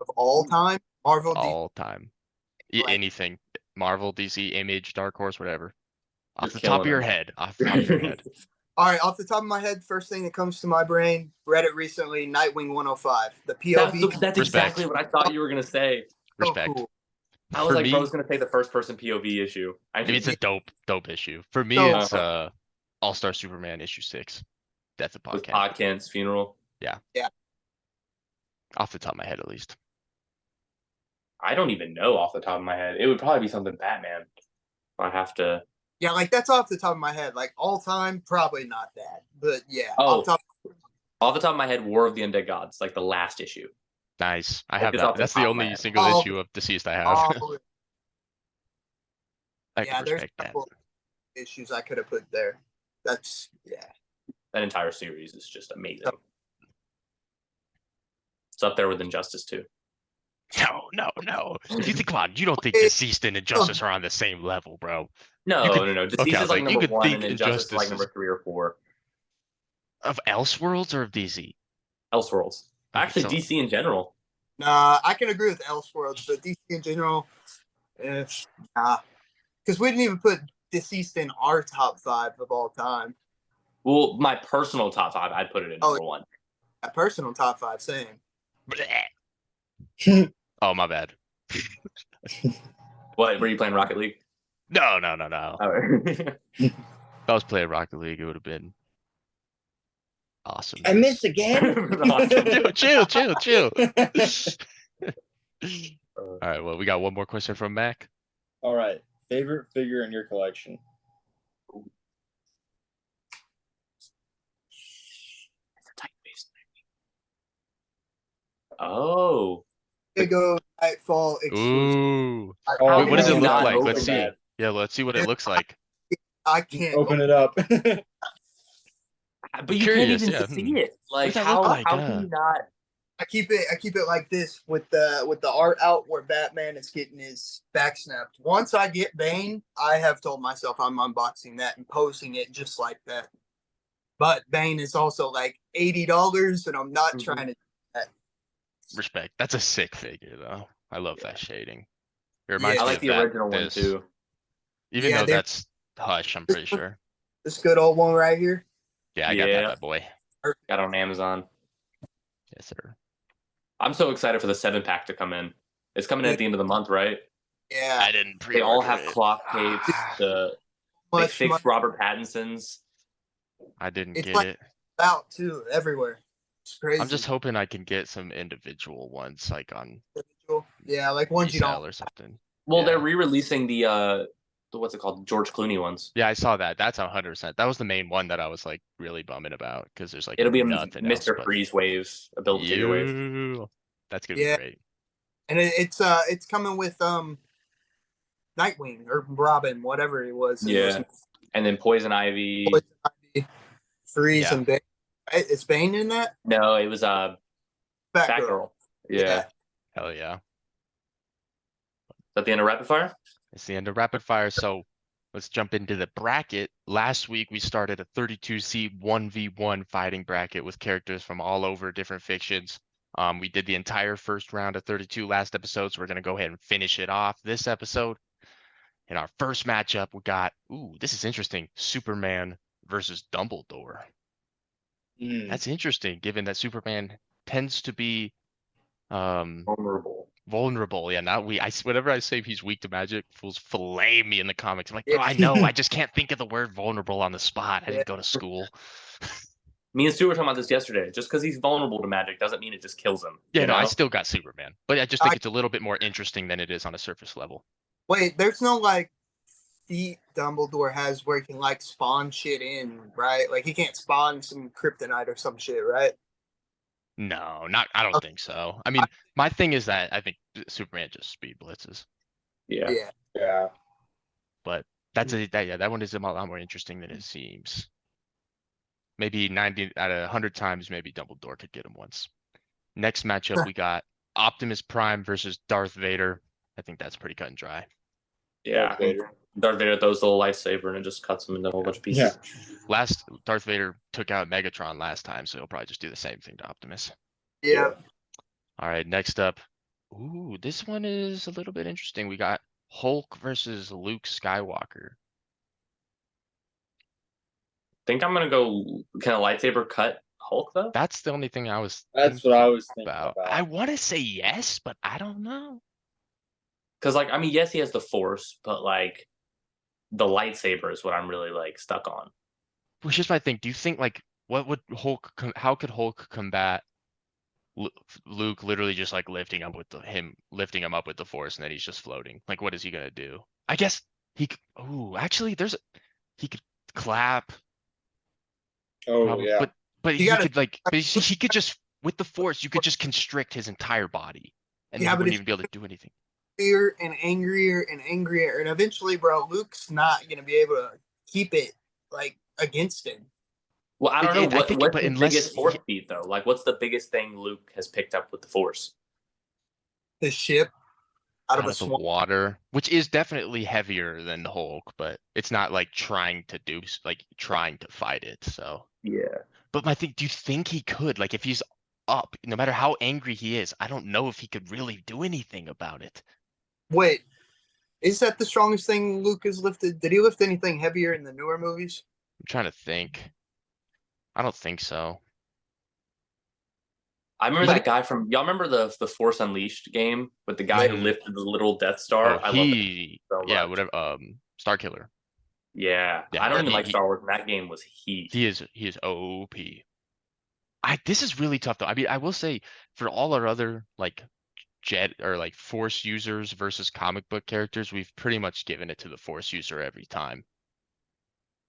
Of all time. Marvel, All time. Like- Anything. Marvel, DC, Image, Dark Horse, whatever. Off You're the top of killing your them. head. Off the top of your head. All right, off the top of my head, first thing that comes to my brain, read it recently, Nightwing 105. The POV. That's exactly what I thought you were gonna say. So Respect. cool. I was For like, me- bro's gonna take the first person POV issue. I mean, it's a dope issue. For me, So- it's All-Star Superman issue 6. Death of with Podcast. Podkent's funeral. Off the top of my head, at least. I don't even know off the top of my head. It would probably be something Batman. I have to. Yeah, like that's off the top of my head. Like all time, probably not that. But yeah, Oh. off top. Off the top of my head, War of the Undead Gods, like the last issue. Nice. I Like, have it's that. off the That's the top of my only head. single Oh. issue of Deceased I have. Oh, I yeah, can there's respect a that. couple issues I could have put there. That's That entire series is just amazing. It's up there with Injustice too. No. If you think about it, you don't think Deceased and Injustice are on the same level, bro. No, You could- no. Deceased okay, I is was like like, you number could 1, think and Injustice is like Injustice number is- 3 or 4. Of Elseworlds or of DC? Elseworlds. Okay, Actually, so- DC in general. nah. I can agree with Elseworlds, but DC in general, nah. Because we didn't even put Deceased in our top 5 of all time. Well, my personal top 5, I'd put it in Oh. number 1. A personal top 5, same. Bleh. Oh, my bad. What, were you playing Rocket League? No. Oh. If I was playing Rocket League, it would have been awesome. I missed again. Chill. All right, well, we got one more question from Mac. All right. Favorite figure in your collection? Oh. Here go Nightfall exclusive. Ooh. Oh, Wait, what does it can you look not like? open Let's see. that? Yeah, let's see what it looks like. I can't Open it up. But you Curious, can't yeah. even see it. Like does that look like? how can you not? I keep it like this with the art out where Batman is getting his back snapped. Once I get Bane, I have told myself I'm unboxing that and posting it just like that. But Bane is also like $80, and I'm not Mhm. trying to. Respect. That's a sick figure, though. I love that shading. It reminds Yeah. I me like of the that- original one this. too. Even Yeah, though they're- that's Hush, I'm pretty sure. This good old one right here. Yeah, I got Yeah. that boy. Got it on Amazon. Yes, sir. I'm so excited for the 7-pack to come in. It's coming in at the end of the month, right? Yeah, I didn't They all pre-order have it. clock tapes. They much fixed Robert Pattinson's. I didn't It's get like- it. out too everywhere. It's crazy. I'm just hoping I can get some individual ones, like on Yeah, like ones you resale don't. or something. Well, Yeah. they're re-releasing the what's it called? George Clooney ones. Yeah, I saw that. That's 100%. That was the main one that I was like really bumming about because there's like It'll be a nothing else. Mr. but- Freeze wave, a build a figure wave. Ew. That's gonna Yeah. be great. And it's coming with Nightwing or Robin, whatever it was. It Yeah. And then Poison Ivy. was Freeze Yeah. and Bane. Right? Is Bane in that? No, it was Batgirl. Batgirl. Yeah. Yeah. Hell yeah. Is that the end of Rapid Fire? It's the end of rapid fire. So let's jump into the bracket. Last week we started a 32 seed 1v1 fighting bracket with characters from all over different fictions. We did the entire first round of 32 last episode, so we're gonna go ahead and finish it off this episode. In our first matchup, we got this is interesting. Superman versus Dumbledore. Mm. That's interesting, given that Superman tends to be Vulnerable. vulnerable. Yeah, not whenever I say he's weak to magic, fools fillet me in the comics. I'm like, bro, Yeah. I know, I just can't think of the word vulnerable on the spot. I Yeah. didn't go to school. Me and Stu were talking about this yesterday. Just because he's vulnerable to magic doesn't mean it just kills him. Yeah, you no, I know? still got Superman, but I just think it's a little bit more interesting than it is on a surface level. Wait, there's no like feat Dumbledore has where he can like spawn shit in, right? Like he can't spawn some kryptonite or some shit, right? No, not. I don't Okay. think so. I mean, my thing is that I think Superman just speed blitzes, Yeah. Yeah. Yeah. but that one is a lot more interesting than it seems. Maybe 90 out of 100 times, maybe Dumbledore could get him once. Next matchup, we got Optimus Prime versus Darth Vader. I think that's pretty cut and dry. Yeah. Darth Vader. Darth Vader throws the little lightsaber and it just cuts him into a whole bunch of pieces. Yeah. Darth Vader took out Megatron last time, so he'll probably just do the same thing to Optimus. Yeah. All right, next up. Ooh, this one is a little bit interesting. We got Hulk versus Luke Skywalker. Think I'm gonna go. Can a lightsaber cut Hulk though? That's the only thing I was That's what I was thinking about. about. I want to say yes, but I don't know. Because like I mean, yes, he has the Force, but like the lightsaber is what I'm really like stuck on. Which is my thing. Do you think like what would how could Hulk combat Luke literally just like lifting him up with the Force and then he's just floating? Like what is he gonna do? I guess actually he could clap. Oh yeah. But You he gotta- could like he could just with the Force you could just constrict his entire body and Yeah, he but wouldn't it's- even be able to do anything. Angrier and angrier and angrier, and eventually, bro, Luke's not gonna be able to keep it like against him. Well, I don't know I think, what's but the unless biggest Force feat though. Like, what's the biggest thing Luke has picked up with the Force? His ship out of out a of the swamp. water, which is definitely heavier than the Hulk, but it's not like trying to fight it. So, Yeah. but my thing, do you think he could? Like, if he's up, no matter how angry he is, I don't know if he could really do anything about it. Wait, is that the strongest thing Luke has lifted? Did he lift anything heavier in the newer movies? I'm trying to think. I don't think so. I remember that guy from y'all remember the Force Unleashed game with the guy who lifted the little Death Star? I love that so much. Whatever. Star Killer. Yeah, Yeah, I don't even like he- Star Wars. And that game was heat. He is OP. This is really tough though. I mean, I will say for all our other like jet or like Force users versus comic book characters, we've pretty much given it to the Force user every time.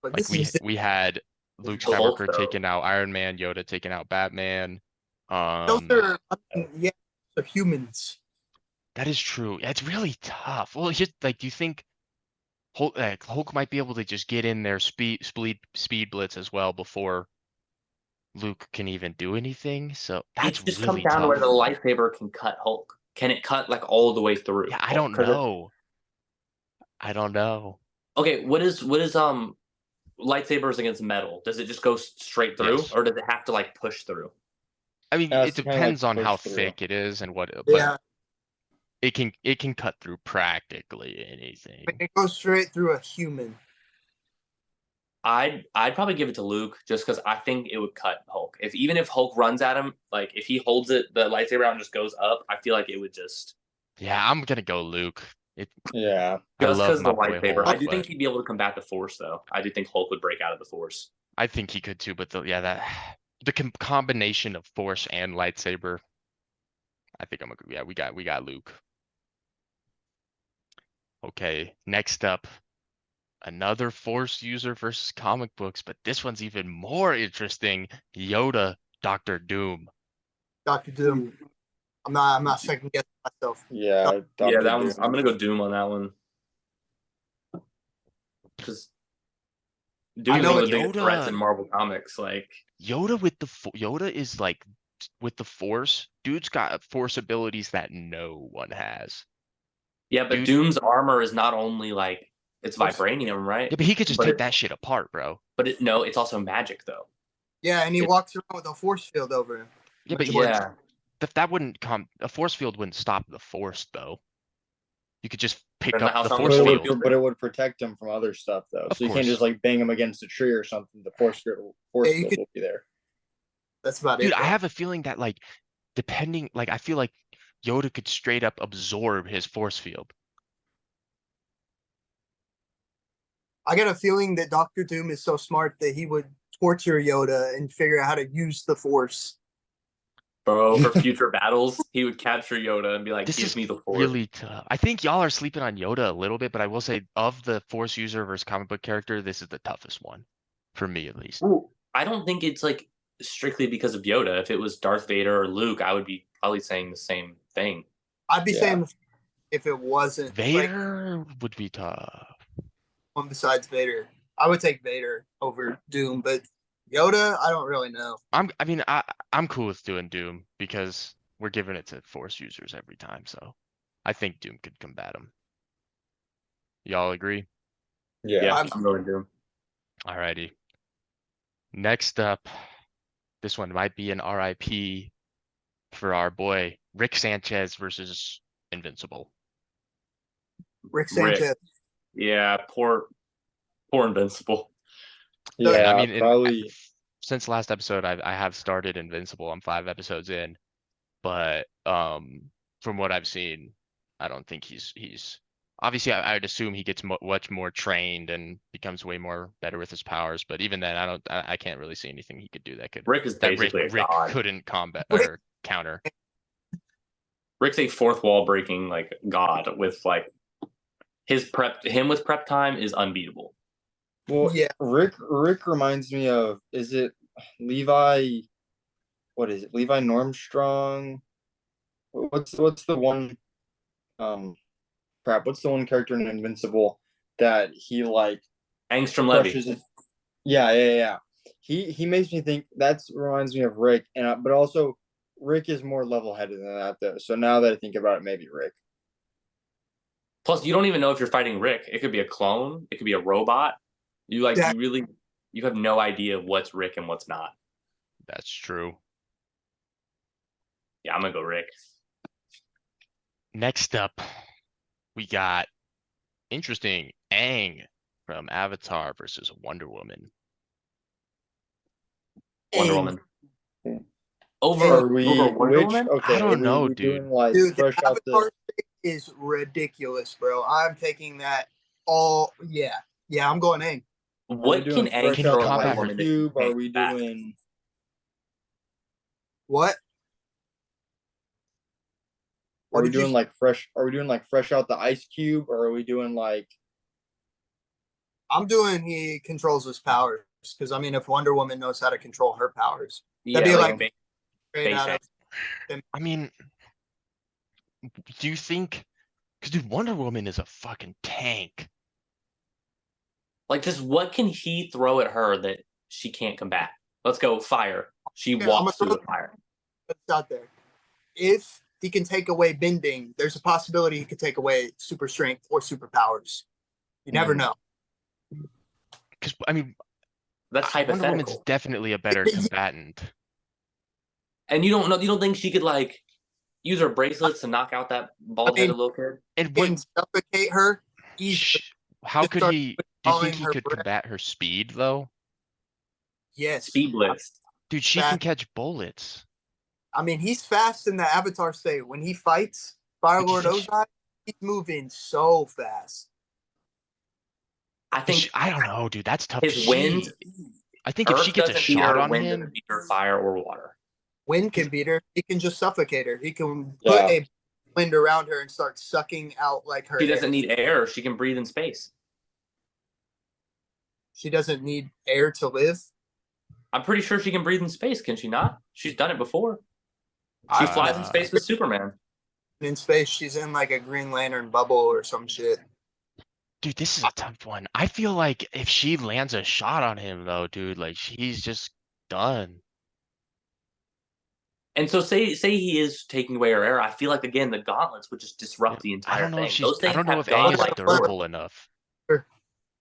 But Like this is we had Luke The Hulk, Skywalker though. taking out Iron Man, Yoda taking out Batman. those are yeah, they're humans. That is true. Yeah, it's really tough. Well, do you think Hulk might be able to just get in their speed blitz as well before Luke can even do anything? So that's It just really comes down to where tough. the lightsaber can cut Hulk. Can it cut like all the way through? Yeah, I don't know. I don't know. Okay, what is lightsabers against metal? Does it just go straight through, Yes. or does it have to like push through? I mean, Yeah, it it's kinda depends like on how push through. thick it is and what, Yeah, but it can cut through practically anything. it goes straight through a human. I'd probably give it to Luke just because I think it would cut Hulk. Even if Hulk runs at him, like if he holds it, the lightsaber out and just goes up, I feel like it would just Yeah, I'm gonna go Luke. Yeah. I just love because the my boy lightsaber. Hulk, I do think but he'd be able to combat the Force, though. I do think Hulk would break out of the Force. I think he could too. But the combination of Force and lightsaber, I think we got Luke. Okay, next up, another Force user versus comic books, but this one's even more interesting. Yoda, Doctor Doom. Doctor Doom. I'm not second guessing myself. Yeah. Yeah, Dr. that one's. Doom. I'm gonna go Doom on that one because Doom's know one of the Yoda- biggest threats in Marvel Comics. Like, Yoda is like with the Force. Dude's got Force abilities that no one has. yeah, but Dude- Doom's armor is not only like it's vibranium, right? Yeah, but he could just But take it- that shit apart, bro. But no, it's also magic though. Yeah, and he walks around with a force field over him. Yeah, but Yeah, that wouldn't come. A force field wouldn't stop the Force, though. You could just pick Depends on how up the strong But force it, field. would, but it would protect him from other stuff, though. Of So you can't course. just like bang him against a tree or something. The force field you could- will be there. That's about Dude, it. I bro. have a feeling that like, depending, like I feel like Yoda could straight up absorb his force field. I got a feeling that Doctor Doom is so smart that he would torture Yoda and figure out how to use the Force. Bro, for future battles, he would capture Yoda and be like, This "Give is me the Force." really tough. I think y'all are sleeping on Yoda a little bit, but I will say of the Force user versus comic book character, this is the toughest one. For me at least. Ooh, I don't think it's like strictly because of Yoda. If it was Darth Vader or Luke, I would be probably saying the same thing. I'd be Yeah. saying if it wasn't like Vader would be tough. one besides Vader. I would take Vader over Doom, but Yoda, I don't really know. I'm cool with doing Doom because we're giving it to Force users every time, so I think Doom could combat him. Y'all agree? Yeah, I'm- I'm going to. Alrighty. Next up, this one might be an RIP for our boy Rick Sanchez versus Invincible. Rick Rick. Sanchez. Yeah, poor Invincible. And Yeah, I mean, probably. since last episode, I have started Invincible. I'm 5 episodes in, but from what I've seen, I don't think he's obviously I would assume he gets much more trained and becomes way more better with his powers. But even then, I can't really see anything he could do that Rick is basically a Rick god. couldn't combat or counter. Rick's a fourth wall breaking like god with like him with prep time is unbeatable. Well, Yeah. Rick reminds me of, is it Levi? What is it? Levi Normstrong? What's the one? What's the one character in Invincible that he like Angstrom Levy. crushes it? Yeah. He makes me think reminds me of Rick, and but also Rick is more level headed than that though. So now that I think about it, maybe Rick. Plus, you don't even know if you're fighting Rick. It could be a clone. It could be a robot. You have no idea what's Rick and what's not. That's true. Yeah, I'm gonna go Rick. Next up, we got interesting Aang from Avatar versus Wonder Woman. Wonder Aang. Woman. Aang. Over Wonder Woman? Okay, I don't know, we dude. doing like Dude, the fresh out Avatar the thing is ridiculous, bro. I'm taking that all. Yeah, I'm going Aang. What can doing Aang fresh Can throw he at out combat Wonder her? Woman that she cube? Are can't we back? doing? What? Are we did you doing like fresh? Are we doing like fresh out the ice cube, or are we doing like? I'm doing he controls his powers because I mean, if Wonder Woman knows how to control her powers, Yeah, that'd be like like straight out of. I mean, do you think? Because dude, Wonder Woman is a fucking tank. just what can he throw at her that she can't combat? Let's go fire. She Yeah, walks through the fire. It's out there. If he can take away bending, there's a possibility he could take away super strength or superpowers. You never know. Because I mean, That's Wonder Woman's hypothetical. definitely a better combatant. And you don't think she could like use her bracelets to knock out that bald-headed little kid? And Can suffocate her. how just could start he? Do you think drawing he her could breath. combat her speed though? Yes. Speed blitz. Dude, she Fast. can catch bullets. I mean, he's fast in the Avatar state. When he fights Fire But you Lord think she- Ozai, he's moving so fast. I think I don't know, dude. That's tough. his wind. I think if she Earth gets a doesn't beat shot her. on Wind him, doesn't beat her. Fire or water. Wind can beat her. He can just suffocate her. He can put Yeah. a wind around her and start sucking out like her. She doesn't air. need air. She can breathe in space. She doesn't need air to live. I'm pretty sure she can breathe in space. Can she not? She's done it before. She flies in space with Superman. In space, she's in like a Green Lantern bubble or some shit. dude, this is a tough one. I feel like if she lands a shot on him though, dude, like she's just done. And so say he is taking away her air. I feel like again the gauntlets would just disrupt the I entire don't know thing. if she's. Those I things don't know have if Aang is godlike durable enough.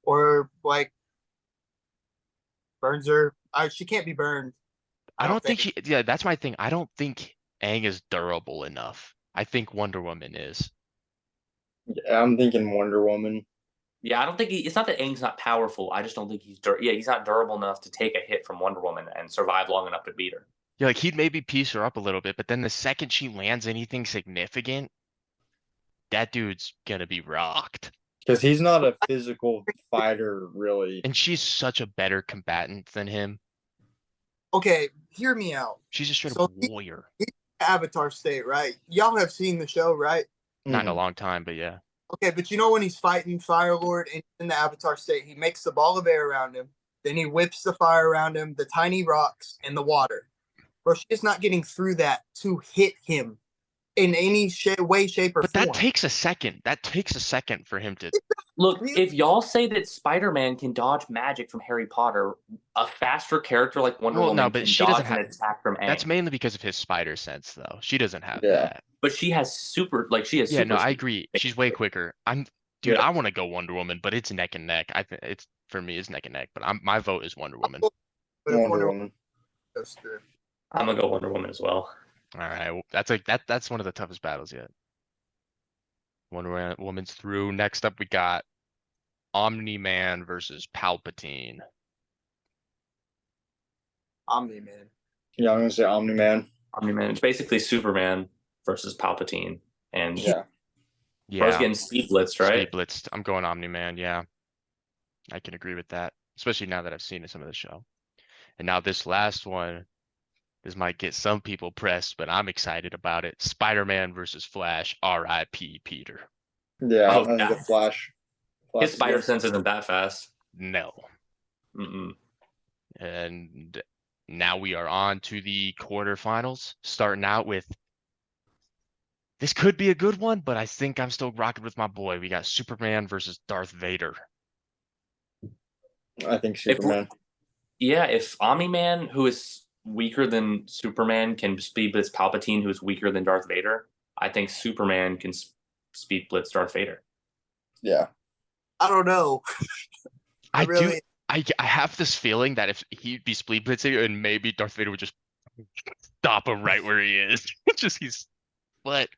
Or like burns her. She can't be burned. I don't think she. Yeah, that's my thing. I don't think Aang is durable enough. I think Wonder Woman is. Yeah, I'm thinking Wonder Woman. Yeah, I don't think it's not that Aang's not powerful. I just don't think he's he's not durable enough to take a hit from Wonder Woman and survive long enough to beat her. Yeah, like he'd maybe piece her up a little bit, but then the second she lands anything significant, that dude's gonna be rocked. Because he's not a physical fighter, really. And she's such a better combatant than him. Okay, hear me out. She's a straight up So warrior. he's Avatar State, right? Y'all have seen the show, right? Not in a Mhm. long time, but yeah. Okay, but you know when he's fighting Fire Lord and in the Avatar State, he makes the ball of air around him, then he whips the fire around him, the tiny rocks, and the water. Bro, she's not getting through that to hit him in any way, shape, or But that form. takes a second. That takes a second for him to. Look, if y'all say that Spider-Man can dodge magic from Harry Potter, a faster character like Wonder Well, no, Woman but can she doesn't dodge an have. attack from That's Aang. mainly because of his spider sense, though. She doesn't have Yeah. that. But she has super, like she has Yeah, no, super I speed. agree. She's way quicker. Dude, Yeah. I want to go Wonder Woman, but it's neck and neck. I think it's for me, it's neck and neck. But my vote is Wonder Woman. But if Wonder Wonder Woman. goes through, I'm gonna go Wonder Woman as well. All right, well, that's like that. That's one of the toughest battles yet. Woman's through. Next up, we got Omni-Man versus Palpatine. Omni Man. Yeah, I'm gonna say Omni-Man. Omni-Man. It's basically Superman versus Palpatine, and Yeah. Bro's Yeah, getting speed blitzed, right? speed blitzed. I'm going Omni-Man. Yeah, I can agree with that, especially now that I've seen some of the show. And now this last one, this might get some people pressed, but I'm excited about it. Spider-Man versus Flash. R.I.P. Peter. Yeah, Oh, I'm gonna yeah. go Flash. His Flash is spider good. sense isn't that fast. No. Mm-mm. And now we are on to the quarterfinals, starting out with this could be a good one, but I think I'm still rocking with my boy. We got Superman versus Darth Vader. I think If Superman. if Omni-Man, who is weaker than Superman, can speed blitz Palpatine, who is weaker than Darth Vader, I think Superman can speed blitz Darth Vader. Yeah. I don't know. I do. really. I have this feeling that if he'd be speed blitzing, and maybe Darth Vader would just stop him right where he is. Just he's, but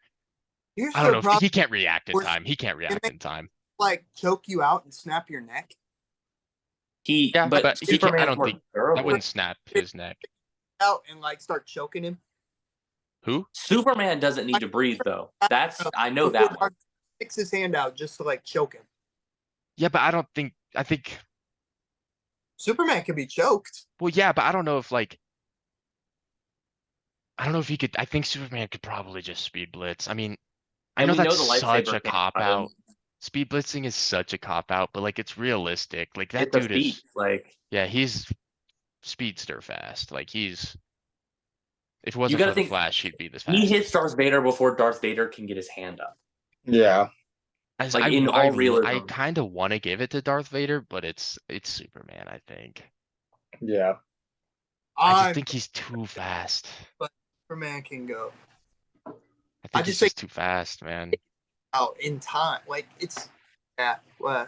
Here's I don't the know. problem. He can't react in We're- time. He can't react in time. Like choke you out and snap your neck. Yeah, but he can't. I Superman's don't more think that durable. wouldn't snap his neck. Out and like start choking him. Who? Superman doesn't need to breathe though. That's I know Before that one. Darth sticks his hand out just to like choke him. Yeah, but I don't think. I think. Superman can be choked. Well, yeah, but I don't know if like. I don't know if he could. I think Superman could probably just speed blitz. I mean, I And know we know that's the such lightsaber a can't cop cut him. out. Speed blitzing is such a cop out, but like it's realistic. Like that It's a dude feat. is. Like Yeah, he's speedster fast. Like he's. If it you wasn't gotta for the think Flash, he'd be the he hits fastest. Darth Vader before Darth Vader can get his hand up. Yeah. As Like in all I realism. kind of want to give it to Darth Vader, but it's Superman. I think. Yeah. I just I'm think he's too fast. Superman can go I I think he's just say- just too fast, man. out in time. Like it's well,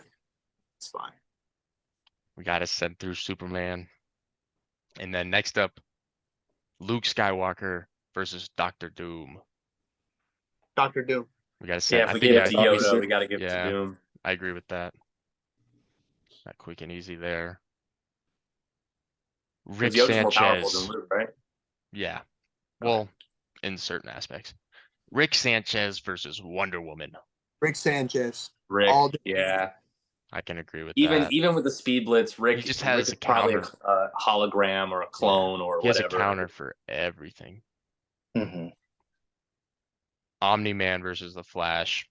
it's fine. We gotta send through Superman. And then next up, Luke Skywalker versus Doctor Doom. Doctor Doom. We gotta send. Yeah, if I we think give it to obviously. Yoda, we gotta give it Yeah. to Doom. I agree with that. Not quick and easy there. Rick Because Yoda's more powerful than Sanchez. Luke, right? Yeah. Well, in certain aspects. Rick Sanchez versus Wonder Woman. Rick Sanchez. Rick. All day. Yeah. I can agree with Even that. even with the speed blitz, Rick He just has Rick a is probably counter. a hologram or a clone or He has whatever. a counter for everything. Mm-hmm. Omni-Man versus the Flash.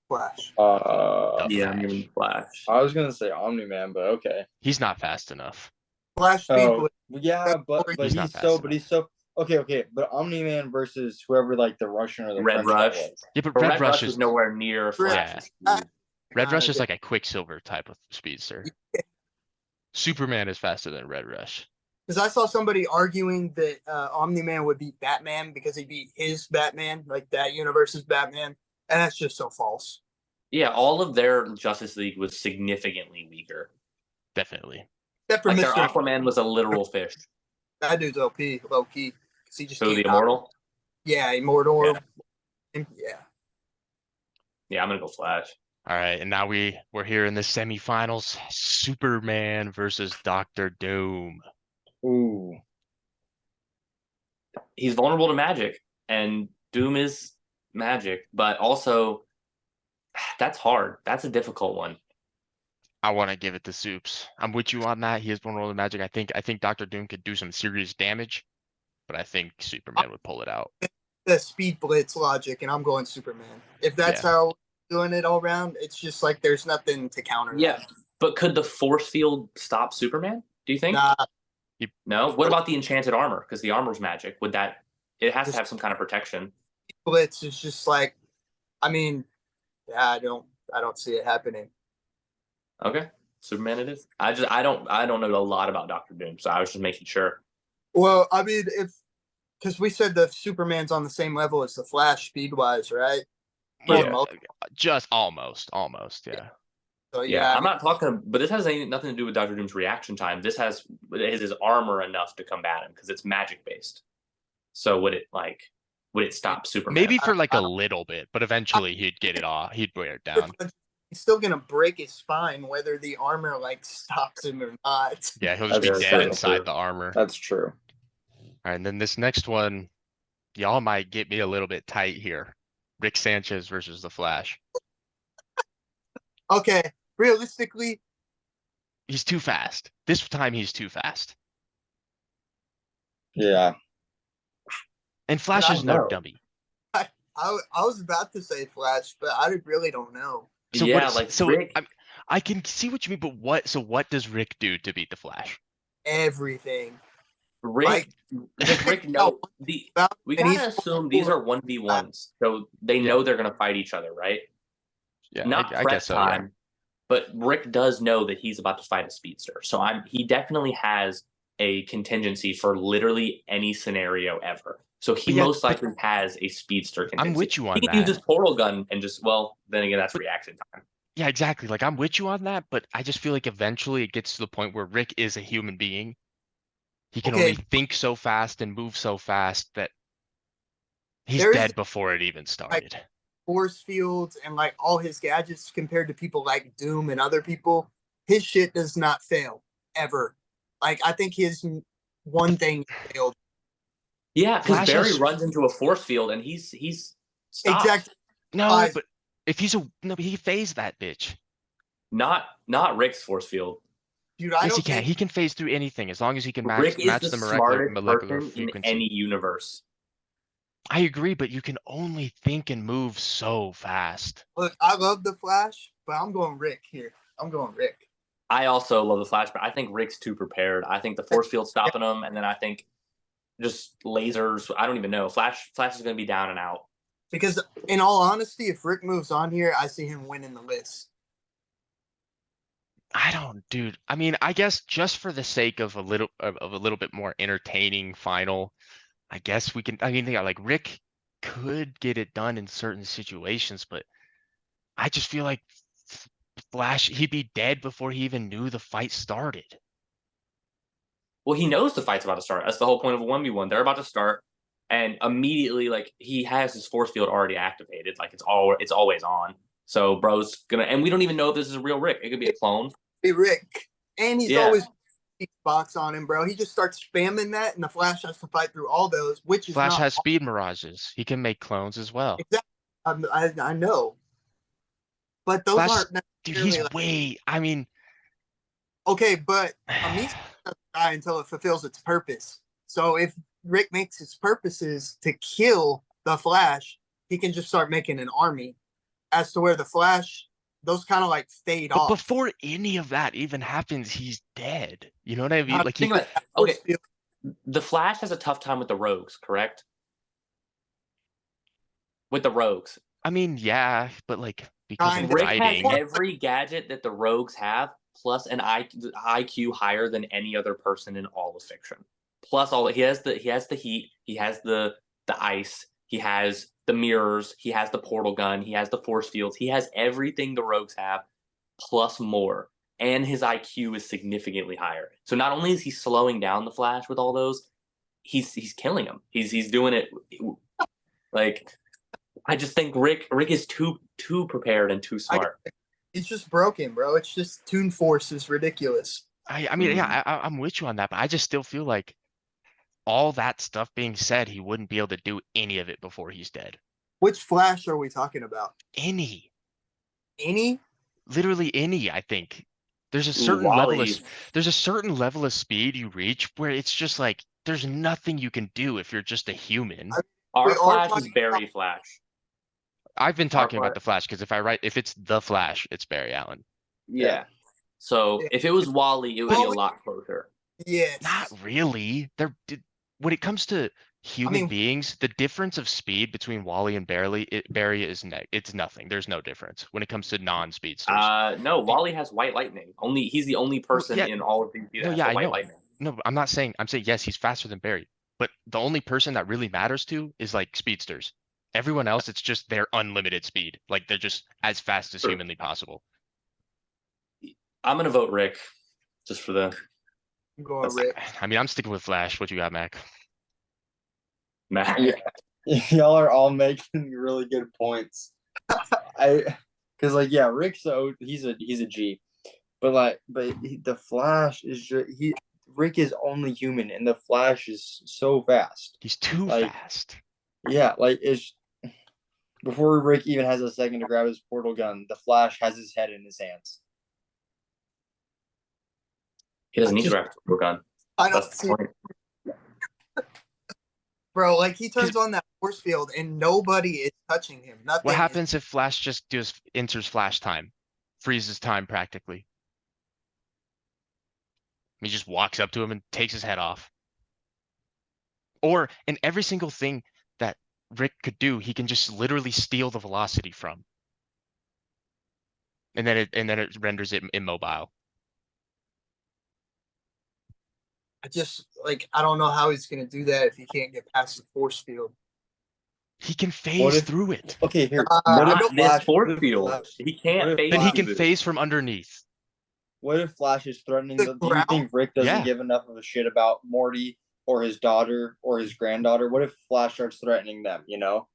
Flash. The Yeah, I'm Flash. giving Flash. I was gonna say Omni-Man, but okay. He's not fast enough. Flash Oh, people. yeah, but He's not he's so okay. But Omni-Man versus whoever like the Russian or the Red French guy Rush. was. Yeah, but But Red Rush was is nowhere near Flash's Yeah. speed. Red Rush kinda is like a Quicksilver type of speedster. Superman is faster than Red Rush. Because I saw somebody arguing that Omni-Man would beat Batman because he beat his Batman, like that universe's Batman, and that's just so false. Yeah, all of their Justice League was significantly weaker. Definitely. Except for Like their Mr. Aquaman was a literal fish. That dude's OP, low key. 'Cause he just So the can't Immortal? Yeah, Immortal. Yeah. Yeah. Yeah, I'm gonna go Flash. All right, and now we're here in the semifinals. Superman versus Doctor Doom. Ooh. He's vulnerable to magic, and Doom is magic, but also that's hard. That's a difficult one. I want to give it to Soups. I'm with you on that. He has one roll of magic. I think Doctor Doom could do some serious damage, but I think Superman would pull it out. The speed blitz logic, and I'm going Superman. If that's Yeah. how doing it all around, it's just like there's nothing to counter Yeah, that. but could the force field stop Superman? Do you think? Nah, No. What about the enchanted armor? Because the armor's magic. Would that? It has to just have some kind of protection. blitz is just like, I mean, yeah, I don't see it happening. Okay, Superman it is. I don't know a lot about Doctor Doom, so I was just making sure. Well, I mean, if because we said the Superman's on the same level as the Flash speed wise, right? For the Yeah. most, Just almost. Yeah. so Yeah, yeah, I I'm mean, not talking, but this has nothing to do with Doctor Doom's reaction time. This has is his armor enough to combat him because it's magic based. So would it stop Superman? Maybe for like I a don't- little bit, but eventually he'd get it off. He'd wear it down. he's still gonna break his spine whether the armor like stops him or not. Yeah, he'll just That's be dead true. inside the armor. That's true. All right, and then this next one, y'all might get me a little bit tight here. Rick Sanchez versus the Flash. Okay, realistically, He's too fast. This time he's too fast. Yeah. And Flash I is don't no know. dummy. I was about to say Flash, but I really don't know. So Yeah, what? like So Rick. I can see what you mean, but what? So what does Rick do to beat the Flash? Everything. Rick, does Rick know the? We And gotta assume these are 1v1s, so they know they're gonna fight each other, right? Yeah, Not I prep guess so. Yeah. time, but Rick does know that he's about to fight a speedster. So he definitely has a contingency for literally any scenario ever. So he yeah, most likely has a speedster contingency. I'm with you on He can use that. his portal gun and just then again that's But- reaction time. Yeah, exactly. Like I'm with you on that, but I just feel like eventually it gets to the point where Rick is a human being. He can Okay. only think so fast and move so fast that he's There is dead before it even started. force fields and like all his gadgets compared to people like Doom and other people. His shit does not fail ever. Like I think his one thing failed. Yeah, because Flash Barry has- runs into a force field and he's stopped. Exactly. No, Guys- but if he's but he phased that bitch. Not Rick's force field. Dude, I Yes, he don't can. think He can phase through anything as long as he can match Rick is match the the smartest molecular person in frequency. any universe. I agree, but you can only think and move so fast. look, I love the Flash, but I'm going Rick here. I'm going Rick. I also love the Flash, but I think Rick's too prepared. I think the force field's stopping him, and then I think just lasers. I don't even know. Flash is going to be down and out. Because in all honesty, if Rick moves on here, I see him winning the list. I don't, dude. I mean, I guess just for the sake of a little bit more entertaining final, I guess we can. I mean, yeah, like Rick could get it done in certain situations, but I just feel like Flash, he'd be dead before he even knew the fight started. Well, he knows the fight's about to start. That's the whole point of a 1v1. They're about to start, and immediately, like he has his force field already activated. Like it's always on. So bro's gonna, and we don't even know if this is a real Rick. It could be a clone. Hey, Rick. And he's Yeah. always box on him, bro. He just starts spamming that, and the Flash has to fight through all those, which is Flash not has speed mirages. He can make clones as well. I know. But those Flash, aren't dude, necessarily he's like, way. I mean, okay, but Amish doesn't die until it fulfills its purpose. So if Rick makes his purposes to kill the Flash, he can just start making an army. As to where the Flash, those kind of like fade but off. before any of that even happens, he's dead. You know what I mean? I'm Like he, Think about it. Okay, the Flash has a tough time with the rogues, correct? With the rogues, I mean, yeah, but like because of Kinda. Rick writing, has every gadget that the rogues have, plus an IQ higher than any other person in all of fiction. Plus he has the heat, he has the ice, he has the mirrors, he has the portal gun, he has the force fields, he has everything the rogues have, plus more. And his IQ is significantly higher. So not only is he slowing down the Flash with all those, he's killing him. He's doing it like I just think Rick is too prepared and too smart. He's just broken, bro. It's just Toon Force is ridiculous. I mean, yeah, I'm with you on that, but I just still feel like all that stuff being said, he wouldn't be able to do any of it before he's dead. Which Flash are we talking about? Any, Any? literally any, I think. There's a Ooh, certain level of Wally. there's a certain level of speed you reach where it's just like there's nothing you can do if you're just a human. Our We are Flash is talking about Barry Flash. I've been Our talking about Flash. the Flash because if it's the Flash, it's Barry Allen. Yeah. So Yeah. if it was Wally, it would be a Wally- lot closer. Yes. Not really. When it comes to human mean- beings, the difference of speed between Wally and Barry is it's nothing. There's no difference when it comes to non-speedsters. No, Wally has white lightning. He's the only person yeah. in all of DC that No, has yeah, the I white know. lightning. No, I'm not saying I'm saying yes, he's faster than Barry. But the only person that really matters to is like speedsters. Everyone else, it's just their unlimited speed. Like they're just as fast as Sure. humanly possible. I'm gonna vote Rick, just for the I'm going Rick. I mean, I'm sticking with Flash. What you got, Mac? Mac. Y'all are all making really good points. Because like yeah, Rick's he's a G, but the Flash is just Rick is only human, and the Flash is so fast. He's too Like, fast. Yeah, like it's before Rick even has a second to grab his portal gun, the Flash has his head in his hands. He doesn't need to grab a gun. I don't That's the see, point. bro. Like he turns on that force field and nobody is touching him. Nothing. What is- happens if Flash just enters Flash time, freezes time practically? He just walks up to him and takes his head off. Or in every single thing that Rick could do, he can just literally steal the velocity from. And then it renders it immobile. I don't know how he's gonna do that if he can't get past the force field. He can phase through it. Okay, here. Not if this Flash- force what if field. Flash- He can't what if phase Then he through can this. phase from underneath. What if Flash is threatening The do you ground? think Rick doesn't Yeah. give enough of a shit about Morty or his daughter or his granddaughter? What if Flash starts threatening them, you know?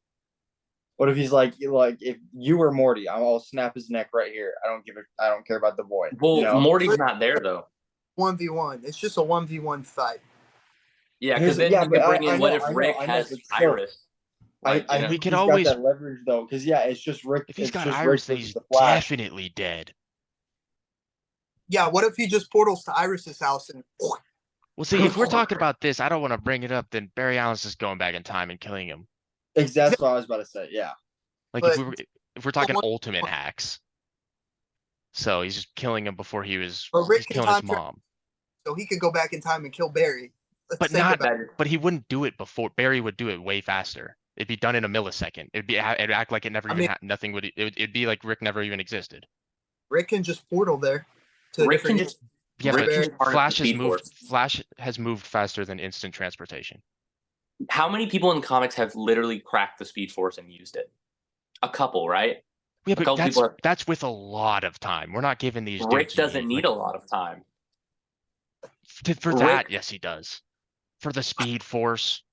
What if he's like if you were Morty, I'll snap his neck right here. I don't care about the boy. Well, you know? Morty's not there though. 1v1. It's just a 1v1 fight. Yeah, because then you but can bring I in what know, if I know, Rick I know, has but still, Iris. I you know, We think could he's always- got that leverage though, because yeah, it's just Rick. If he's it's got just Iris, Rick then he's versus the Flash. definitely dead. Yeah. What if he just portals to Iris's house and? Well, see, if we're talking about this, I don't want to bring it up. Then Barry Allen's just going back in time and killing him. That's what I was about to say. Yeah. Like But- if we're talking what- ultimate hacks. So he's just killing him before he's Rick can killing his time travel, mom. so he could go back in time and kill Barry. Let's But think not about it. but he wouldn't do it before. Barry would do it way faster. It'd be done in a millisecond. It'd act like it never I even mean- nothing would it'd be like Rick never even existed. Rick can just portal there. To Rick can different just Yeah, Rick but can harness the Flash has Speed moved Force. Flash has moved faster than instant transportation. How many people in comics have literally cracked the Speed Force and used it? A couple, right? Yeah, couple but people have- that's with a lot of time. We're not giving these Rick dudes doesn't need like, a lot of time. for Rick- that, yes, he does. For the Speed Force,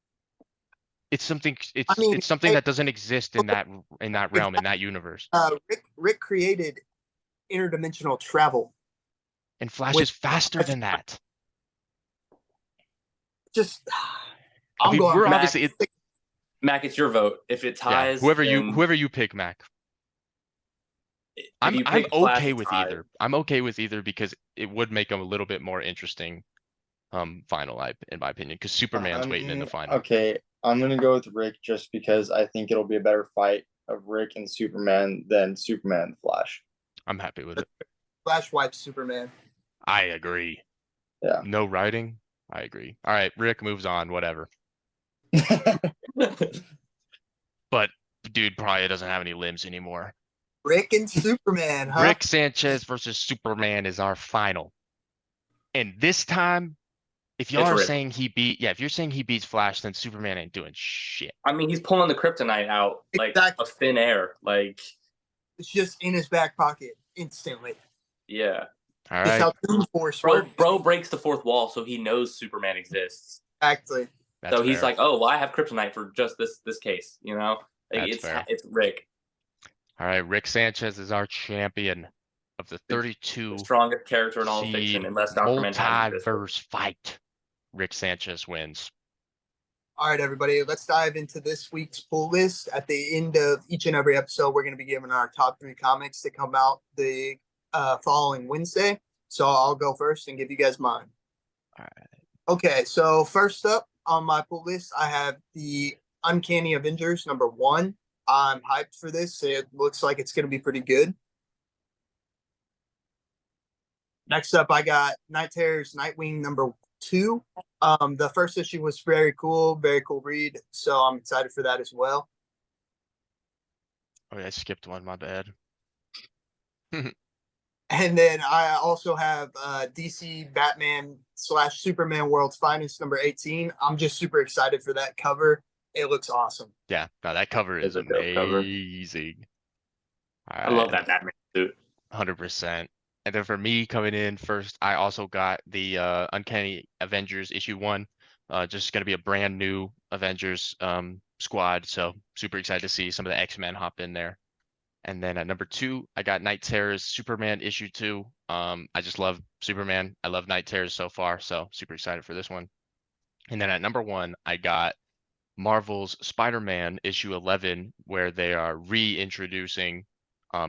it's something. It's I mean, it's something hey- that doesn't exist in that realm in that universe. Rick created interdimensional travel. And Flash Wait, is faster than that. Just I I'm mean, going we're Mac. obviously Mac, it's your vote. If it yeah. ties, Whoever then you pick, Mac. if I'm you I'm pick Flash, okay it's with tied. either. I'm okay with either because it would make them a little bit more interesting. Final, in my opinion, because Superman's waiting in the final. Okay, I'm gonna go with Rick just because I think it'll be a better fight of Rick and Superman than Superman and Flash. I'm happy with it. Flash wipes Superman. I agree. Yeah. No writing. I agree. All right, Rick moves on. Whatever. But dude probably doesn't have any limbs anymore. Rick and Superman, huh? Rick Sanchez versus Superman is our final. And this time, if y'all It's are Rick. saying if you're saying he beats Flash, then Superman ain't doing shit. I mean, he's pulling the kryptonite out like Exactly. of thin air. Like, It's just in his back pocket instantly. yeah. All That's right. how Toon Force Bro, works. bro breaks the fourth wall, so he knows Superman exists. Exactly. That's So he's fair. like, oh, well, I have kryptonite for just this case, you know? Like, That's fair. it's Rick, All right, Rick Sanchez is our champion of the 32 the strongest character in all of seed fiction, unless Dr. Manhattan existed. multiverse fight. Rick Sanchez wins. All right, everybody, let's dive into this week's pull list. At the end of each and every episode, we're going to be giving our top 3 comics to come out the following Wednesday. So I'll go first and give you guys mine. All right. Okay, so first up on my pull list, I have the Uncanny Avengers #1. I'm hyped for this. It looks like it's going to be pretty good. Next up, I got Night Terror's Nightwing #2. The first issue was very cool read. So I'm excited for that as well. Oh, yeah, I skipped one. My bad. And then I also have DC Batman / Superman World's Finest #18. I'm just super excited for that cover. It looks awesome. Yeah, no, that cover is It's a dope cover. amazing. All I love right, that Batman suit. 100%. And then for me coming in first, I also got the Uncanny Avengers issue 1. Just gonna be a brand new Avengers squad, so super excited to see some of the X-Men hop in there. And then at #2, I got Night Terror's Superman issue 2. I just love Superman. I love Night Terrors so far, so super excited for this one. And then at #1, I got Marvel's Spider-Man issue 11, where they are reintroducing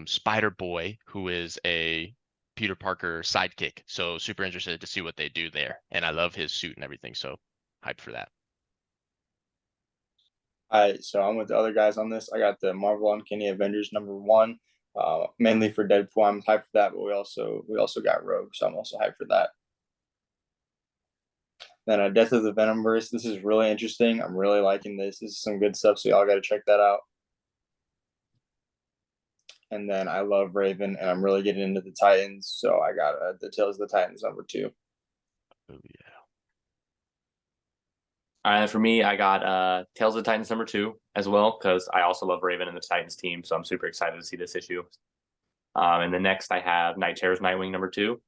Spider-Boy, who is a Peter Parker sidekick. So super interested to see what they do there. And I love his suit and everything, so hyped for that. All right, so I'm with the other guys on this. I got the Marvel Uncanny Avengers #1, mainly for Deadpool. I'm hyped for that, but we also got Rogue, so I'm also hyped for that. Then Death of the Venomverse. This is really interesting. I'm really liking this. This is some good stuff, so y'all got to check that out. And then I love Raven, and I'm really getting into the Titans, so I got the Tales of the Titans #2. Oh yeah. All right, for me, I got Tales of the Titans #2 as well, because I also love Raven and the Titans team, so I'm super excited to see this issue. And then next I have Night Terror's Nightwing #2.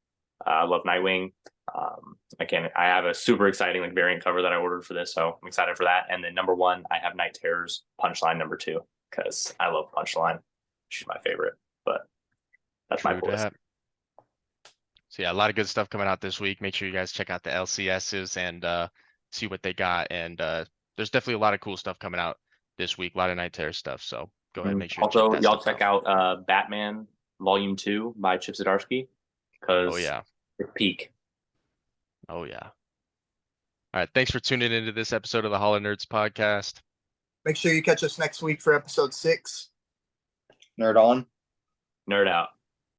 I love Nightwing. I have a super exciting variant cover that I ordered for this, so I'm excited for that. And then #1, I have Night Terror's Punchline #2, because I love Punchline. She's my favorite, but that's my True pull list. that. So yeah, a lot of good stuff coming out this week. Make sure you guys check out the LCSs and see what they got. And there's definitely a lot of cool stuff coming out this week. A lot of Night Terror stuff. So go ahead and make sure to check Also, that y'all stuff check out. out Batman Volume 2 by Chip Zdarsky, because Oh yeah. it's peak. Oh yeah. All right. Thanks for tuning into this episode of the Hall of Nerds podcast. Make sure you catch us next week for episode 6. Nerd on. Nerd out.